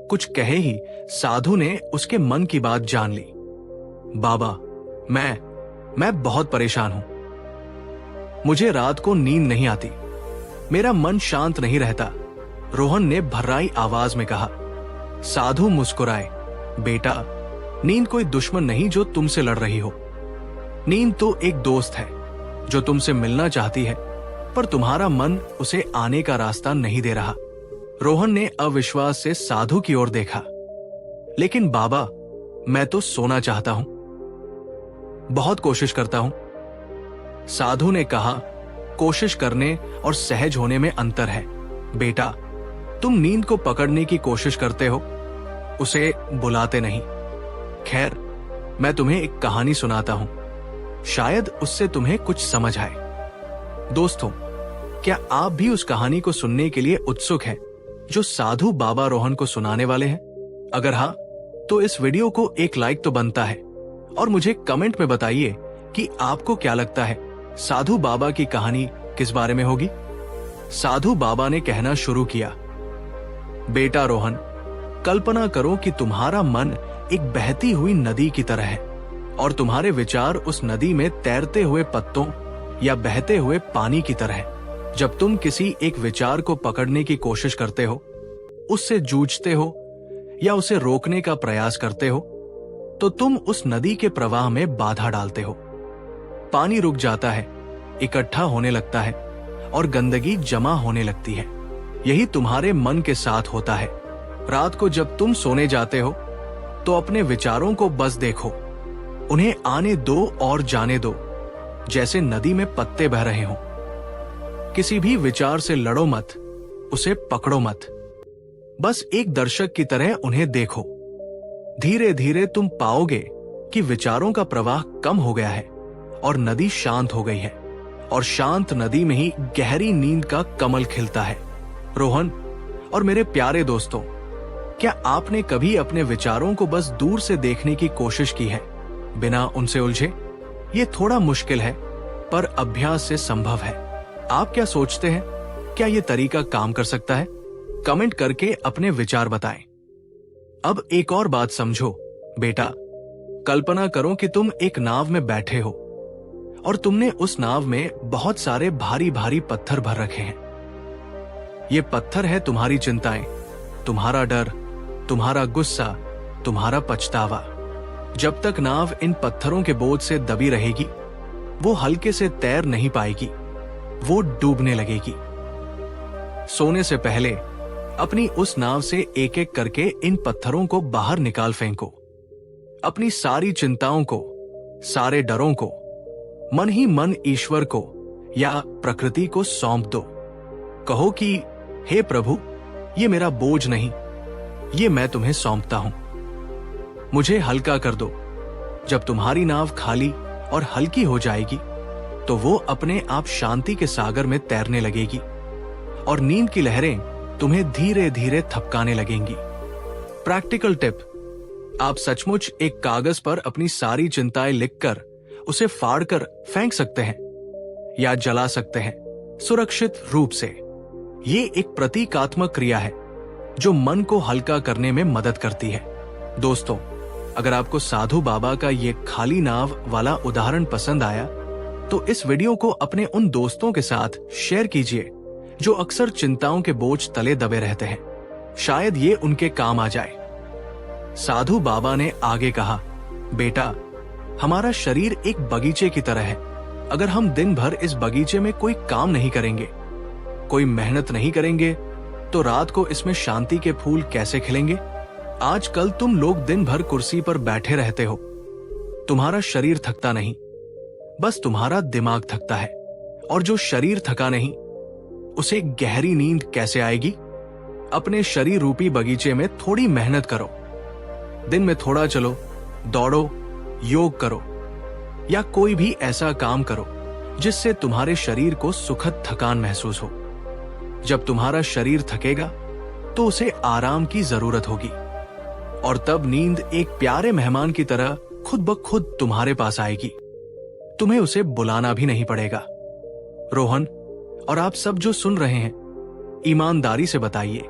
A: कुछ कहे ही साधु ने उसके मन की बात जान ली। बाबा, मैं बहुत परेशान हूं। मुझे रात को नींद नहीं आती, मेरा मन शांत नहीं रहता, रोहन ने भर्राई आवाज में कहा। साधु मुस्कुराए, बेटा, नींद कोई दुश्मन नहीं जो तुमसे लड़ रही हो। नींद तो एक दोस्त है जो तुमसे मिलना चाहती है, पर तुम्हारा मन उसे आने का रास्ता नहीं दे रहा। रोहन ने अविश्वास से साधु की ओर देखा। लेकिन बाबा, मैं तो सोना चाहता हूं, बहुत कोशिश करता हूं। साधु ने कहा, कोशिश करने और सहज होने में अंतर है बेटा। तुम नींद को पकड़ने की कोशिश करते हो, उसे बुलाते नहीं। खैर, मैं तुम्हें एक कहानी सुनाता हूं, शायद उससे तुम्हें कुछ समझ आए। दोस्तों, क्या आप भी उस कहानी को सुनने के लिए उत्सुक हैं जो साधु बाबा रोहन को सुनाने वाले हैं? अगर हाँ, तो इस वीडियो को एक लाइक तो बनता है और मुझे कमेंट में बताइए कि आपको क्या लगता है साधु बाबा की कहानी किस बारे में होगी। साधु बाबा ने कहना शुरू किया, बेटा रोहन, कल्पना करो कि तुम्हारा मन एक बहती हुई नदी की तरह है और तुम्हारे विचार उस नदी में तैरते हुए पत्तों या बहते हुए पानी की तरह है। जब तुम किसी एक विचार को पकड़ने की कोशिश करते हो, उससे जूझते हो या उसे रोकने का प्रयास करते हो, तो तुम उस नदी के प्रवाह में बाधा डालते हो। पानी रुक जाता है, इकट्ठा होने लगता है और गंदगी जमा होने लगती है। यही तुम्हारे मन के साथ होता है। रात को जब तुम सोने जाते हो तो अपने विचारों को बस देखो, उन्हें आने दो और जाने दो, जैसे नदी में पत्ते बह रहे हों। किसी भी विचार से लड़ो मत, उसे पकड़ो मत। बस एक दर्शक की तरह उन्हें देखो। धीरे धीरे तुम पाओगे कि विचारों का प्रवाह कम हो गया है और नदी शांत हो गई है, और शांत नदी में ही गहरी नींद का कमल खिलता है। रोहन और मेरे प्यारे दोस्तों, क्या आपने कभी अपने विचारों को बस दूर से देखने की कोशिश की है, बिना उनसे उलझे? ये थोड़ा मुश्किल है, पर अभ्यास से संभव है। आप क्या सोचते हैं? क्या ये तरीका काम कर सकता है? कमेंट करके अपने विचार बताएं। अब एक और बात समझो बेटा, कल्पना करो कि तुम एक नाव में बैठे हो और तुमने उस नाव में बहुत सारे भारी भारी पत्थर भर रखे हैं। ये पत्थर है तुम्हारी चिंताएं, तुम्हारा डर, तुम्हारा गुस्सा, तुम्हारा पछतावा। जब तक नाव इन पत्थरों के बोझ से दबी रहेगी, वो हल्के से तैर नहीं पाएगी, वो डूबने लगेगी। सोने से पहले अपनी उस नाव से एक एक करके इन पत्थरों को बाहर निकाल फेंको। अपनी सारी चिंताओं को, सारे डरों को मन ही मन ईश्वर को या प्रकृति को सौंप दो। कहो कि हे प्रभु, ये मेरा बोझ नहीं, ये मैं तुम्हें सौंपता हूं, मुझे हल्का कर दो। जब तुम्हारी नाव खाली और हल्की हो जाएगी तो वो अपने आप शांति के सागर में तैरने लगेगी और नींद की लहरें तुम्हें धीरे धीरे थपकाने लगेंगी। प्रैक्टिकल टिप, आप सचमुच एक कागज पर अपनी सारी चिंताएं लिखकर उसे फाड़कर फेंक सकते हैं या जला सकते हैं, सुरक्षित रूप से। ये एक प्रतीकात्मक क्रिया है जो मन को हल्का करने में मदद करती है। दोस्तों, अगर आपको साधु बाबा का ये खाली नाव वाला उदाहरण पसंद आया तो इस वीडियो को अपने उन दोस्तों के साथ शेयर कीजिए जो अक्सर चिंताओं के बोझ तले दबे रहते हैं। शायद ये उनके काम आ जाए। साधु बाबा ने आगे कहा, बेटा, हमारा शरीर एक बगीचे की तरह है। अगर हम दिन भर इस बगीचे में कोई काम नहीं करेंगे, कोई मेहनत नहीं करेंगे, तो रात को इसमें शांति के फूल कैसे खिलेंगे? आजकल तुम लोग दिन भर कुर्सी पर बैठे रहते हो। तुम्हारा शरीर थकता नहीं, बस तुम्हारा दिमाग थकता है। और जो शरीर थका नहीं, उसे गहरी नींद कैसे आएगी? अपने शरीर रूपी बगीचे में थोड़ी मेहनत करो। दिन में थोड़ा चलो, दौड़ो, योग करो या कोई भी ऐसा काम करो जिससे तुम्हारे शरीर को सुखद थकान महसूस हो। जब तुम्हारा शरीर थकेगा तो उसे आराम की जरूरत होगी और तब नींद एक प्यारे मेहमान की तरह खुद ब खुद तुम्हारे पास आएगी। तुम्हें उसे बुलाना भी नहीं पड़ेगा। रोहन और आप सब जो सुन रहे हैं, ईमानदारी से बताइए,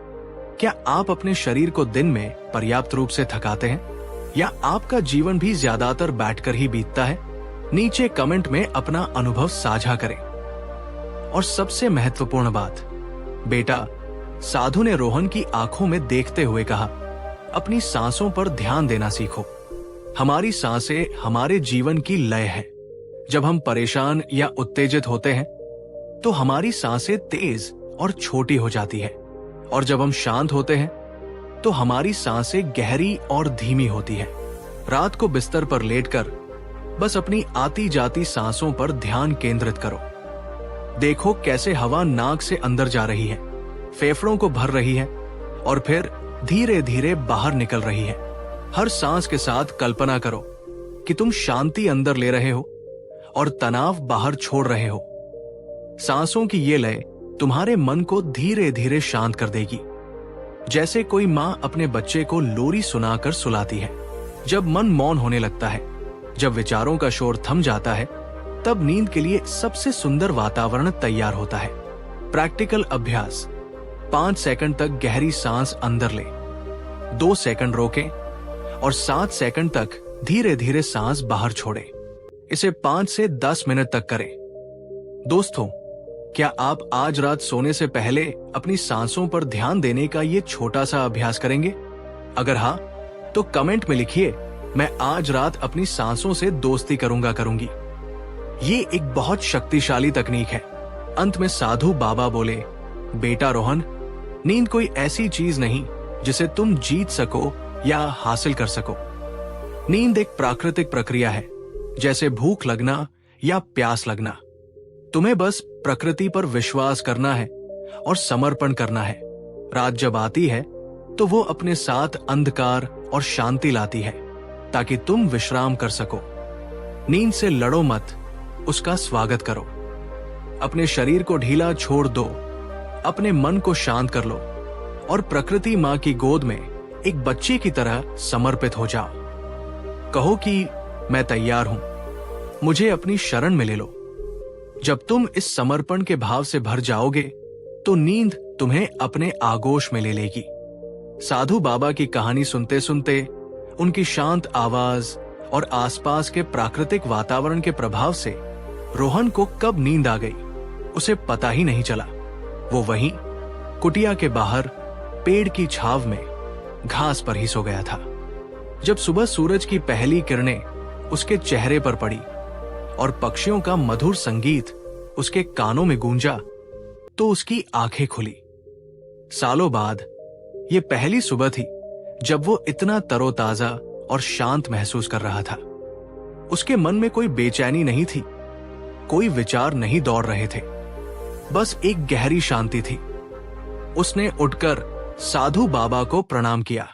A: क्या आप अपने शरीर को दिन में पर्याप्त रूप से थकाते हैं या आपका जीवन भी ज्यादातर बैठकर ही बीतता है? नीचे कमेंट में अपना अनुभव साझा करें। और सबसे महत्वपूर्ण बात, बेटा, साधु ने रोहन की आंखों में देखते हुए कहा, अपनी सांसों पर ध्यान देना सीखो। हमारी सांसें हमारे जीवन की लय है। जब हम परेशान या उत्तेजित होते हैं तो हमारी सांसें तेज और छोटी हो जाती है, और जब हम शांत होते हैं तो हमारी सांसें गहरी और धीमी होती है। रात को बिस्तर पर लेटकर बस अपनी आती जाती सांसों पर ध्यान केंद्रित करो। देखो कैसे हवा नाक से अंदर जा रही है, फेफड़ों को भर रही है और फिर धीरे धीरे बाहर निकल रही है। हर सांस के साथ कल्पना करो कि तुम शांति अंदर ले रहे हो और तनाव बाहर छोड़ रहे हो। सांसों की ये लय तुम्हारे मन को धीरे धीरे शांत कर देगी, जैसे कोई माँ अपने बच्चे को लोरी सुनाकर सुलाती है। जब मन मौन होने लगता है, जब विचारों का शोर थम जाता है, तब नींद के लिए सबसे सुंदर वातावरण तैयार होता है। प्रैक्टिकल अभ्यास, 5 सेकंड तक गहरी सांस अंदर ले, 2 सेकंड रोकें और 7 सेकंड तक धीरे धीरे सांस बाहर छोड़ें। इसे 5 से 10 मिनट तक करें। दोस्तों, क्या आप आज रात सोने से पहले अपनी सांसों पर ध्यान देने का ये छोटा सा अभ्यास करेंगे? अगर हाँ, तो कमेंट में लिखिए, मैं आज रात अपनी सांसों से दोस्ती करूंगी। ये एक बहुत शक्तिशाली तकनीक है। अंत में साधु बाबा बोले, बेटा रोहन, नींद कोई ऐसी चीज नहीं जिसे तुम जीत सको या हासिल कर सको। नींद एक प्राकृतिक प्रक्रिया है, जैसे भूख लगना या प्यास लगना। तुम्हें बस प्रकृति पर विश्वास करना है और समर्पण करना है। रात जब आती है तो वो अपने साथ अंधकार और शांति लाती है ताकि तुम विश्राम कर सको। नींद से लड़ो मत, उसका स्वागत करो। अपने शरीर को ढीला छोड़ दो, अपने मन को शांत कर लो और प्रकृति मां की गोद में एक बच्चे की तरह समर्पित हो जाओ। कहो कि मैं तैयार हूं, मुझे अपनी शरण में ले लो। जब तुम इस समर्पण के भाव से भर जाओगे तो नींद तुम्हें अपने आगोश में ले लेगी। साधु बाबा की कहानी सुनते सुनते, उनकी शांत आवाज और आसपास के प्राकृतिक वातावरण के प्रभाव से रोहन को कब नींद आ गई उसे पता ही नहीं चला। वो वहीं कुटिया के बाहर पेड़ की छाव में घास पर ही सो गया था। जब सुबह सूरज की पहली किरणें उसके चेहरे पर पड़ी और पक्षियों का मधुर संगीत उसके कानों में गूंजा तो उसकी आंखें खुली। सालों बाद ये पहली सुबह थी जब वो इतना तरोताजा और शांत महसूस कर रहा था। उसके मन में कोई बेचैनी नहीं थी, कोई विचार नहीं दौड़ रहे थे, बस एक गहरी शांति थी। उसने उठकर साधु बाबा को प्रणाम किया।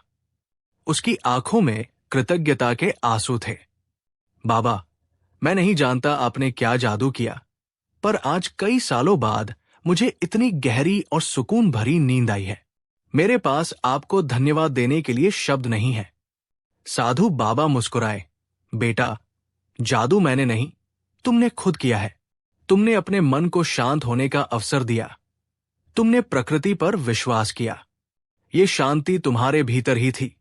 A: उसकी आंखों में कृतज्ञता के आंसू थे। बाबा, मैं नहीं जानता आपने क्या जादू किया, पर आज कई सालों बाद मुझे इतनी गहरी और सुकून भरी नींद आई है। मेरे पास आपको धन्यवाद देने के लिए शब्द नहीं है। साधु बाबा मुस्कुराए। बेटा, जादू मैंने नहीं, तुमने खुद किया है। तुमने अपने मन को शांत होने का अवसर दिया। तुमने प्रकृति पर विश्वास किया। ये शांति तुम्हारे भीतर ही थी,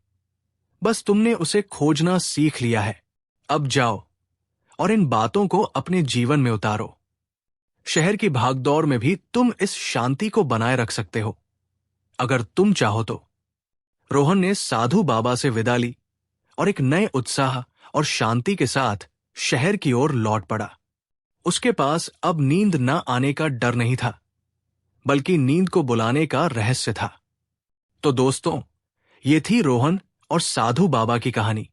A: बस तुमने उसे खोजना सीख लिया है। अब जाओ और इन बातों को अपने जीवन में उतारो। शहर की भागदौड़ में भी तुम इस शांति को बनाए रख सकते हो, अगर तुम चाहो तो। रोहन ने साधु बाबा से विदा ली और एक नए उत्साह और शांति के साथ शहर की ओर लौट पड़ा। उसके पास अब नींद न आने का डर नहीं था, बल्कि नींद को बुलाने का रहस्य था। तो दोस्तों, ये थी रोहन और साधु बाबा की कहानी।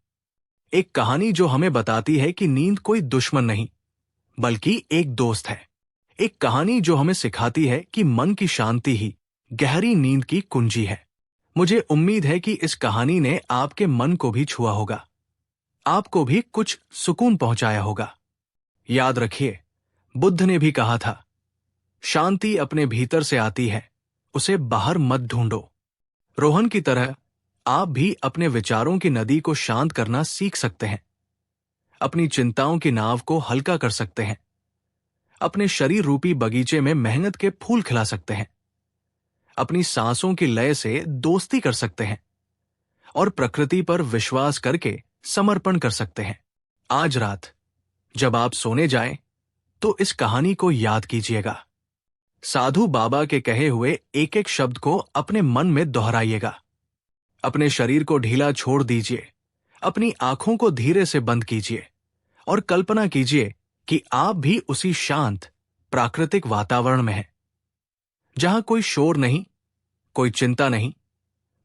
A: एक कहानी जो हमें बताती है कि नींद कोई दुश्मन नहीं, बल्कि एक दोस्त है। एक कहानी जो हमें सिखाती है कि मन की शांति ही गहरी नींद की कुंजी है। मुझे उम्मीद है कि इस कहानी ने आपके मन को भी छुआ होगा, आपको भी कुछ सुकून पहुंचाया होगा। याद रखिए, बुद्ध ने भी कहा था, शांति अपने भीतर से आती है, उसे बाहर मत ढूंढो। रोहन की तरह आप भी अपने विचारों की नदी को शांत करना सीख सकते हैं, अपनी चिंताओं की नाव को हल्का कर सकते हैं, अपने शरीर रूपी बगीचे में मेहनत के फूल खिला सकते हैं, अपनी सांसों की लय से दोस्ती कर सकते हैं और प्रकृति पर विश्वास करके समर्पण कर सकते हैं। आज रात जब आप सोने जाएं, तो इस कहानी को याद कीजिएगा। साधु बाबा के कहे हुए एक एक शब्द को अपने मन में दोहराइएगा। अपने शरीर को ढीला छोड़ दीजिए, अपनी आंखों को धीरे से बंद कीजिए और कल्पना कीजिए कि आप भी उसी शांत प्राकृतिक वातावरण में हैं, जहां कोई शोर नहीं, कोई चिंता नहीं,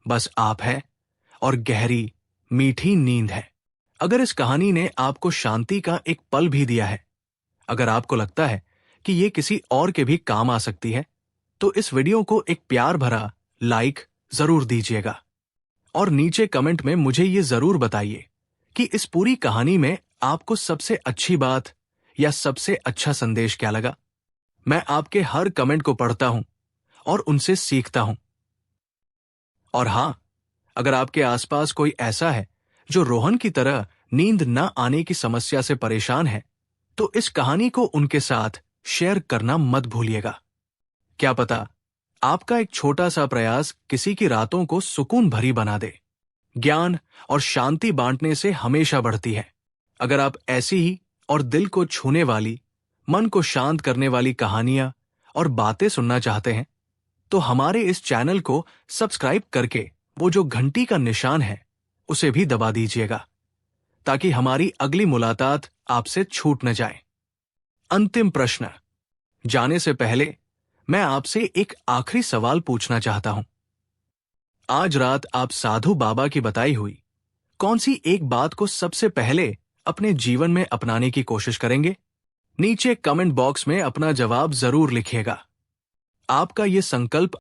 A: बस आप है और गहरी मीठी नींद है। अगर इस कहानी ने आपको शांति का एक पल भी दिया है, अगर आपको लगता है कि ये किसी और के भी काम आ सकती है, तो इस वीडियो को एक प्यार भरा लाइक जरूर दीजिएगा और नीचे कमेंट में मुझे ये जरूर बताइए कि इस पूरी कहानी में आपको सबसे अच्छी बात या सबसे अच्छा संदेश क्या लगा। मैं आपके हर कमेंट को पढ़ता हूं और उनसे सीखता हूं। और हां, अगर आपके आसपास कोई ऐसा है जो रोहन की तरह नींद न आने की समस्या से परेशान है, तो इस कहानी को उनके साथ शेयर करना मत भूलिएगा। क्या पता आपका एक छोटा सा प्रयास किसी की रातों को सुकून भरी बना दे। ज्ञान और शांति बांटने से हमेशा बढ़ती है। अगर आप ऐसी ही और दिल को छूने वाली, मन को शांत करने वाली कहानियां और बातें सुनना चाहते हैं, तो हमारे इस चैनल को सब्सक्राइब करके वो जो घंटी का निशान है उसे भी दबा दीजिएगा, ताकि हमारी अगली मुलाकात आपसे छूट न जाए। अंतिम प्रश्न, जाने से पहले मैं आपसे एक आखिरी सवाल पूछना चाहता हूं। आज रात आप साधु बाबा की बताई हुई कौन सी एक बात को सबसे पहले अपने जीवन में अपनाने की कोशिश करेंगे? नीचे कमेंट बॉक्स में अपना जवाब जरूर लिखिएगा। आपका ये संकल्प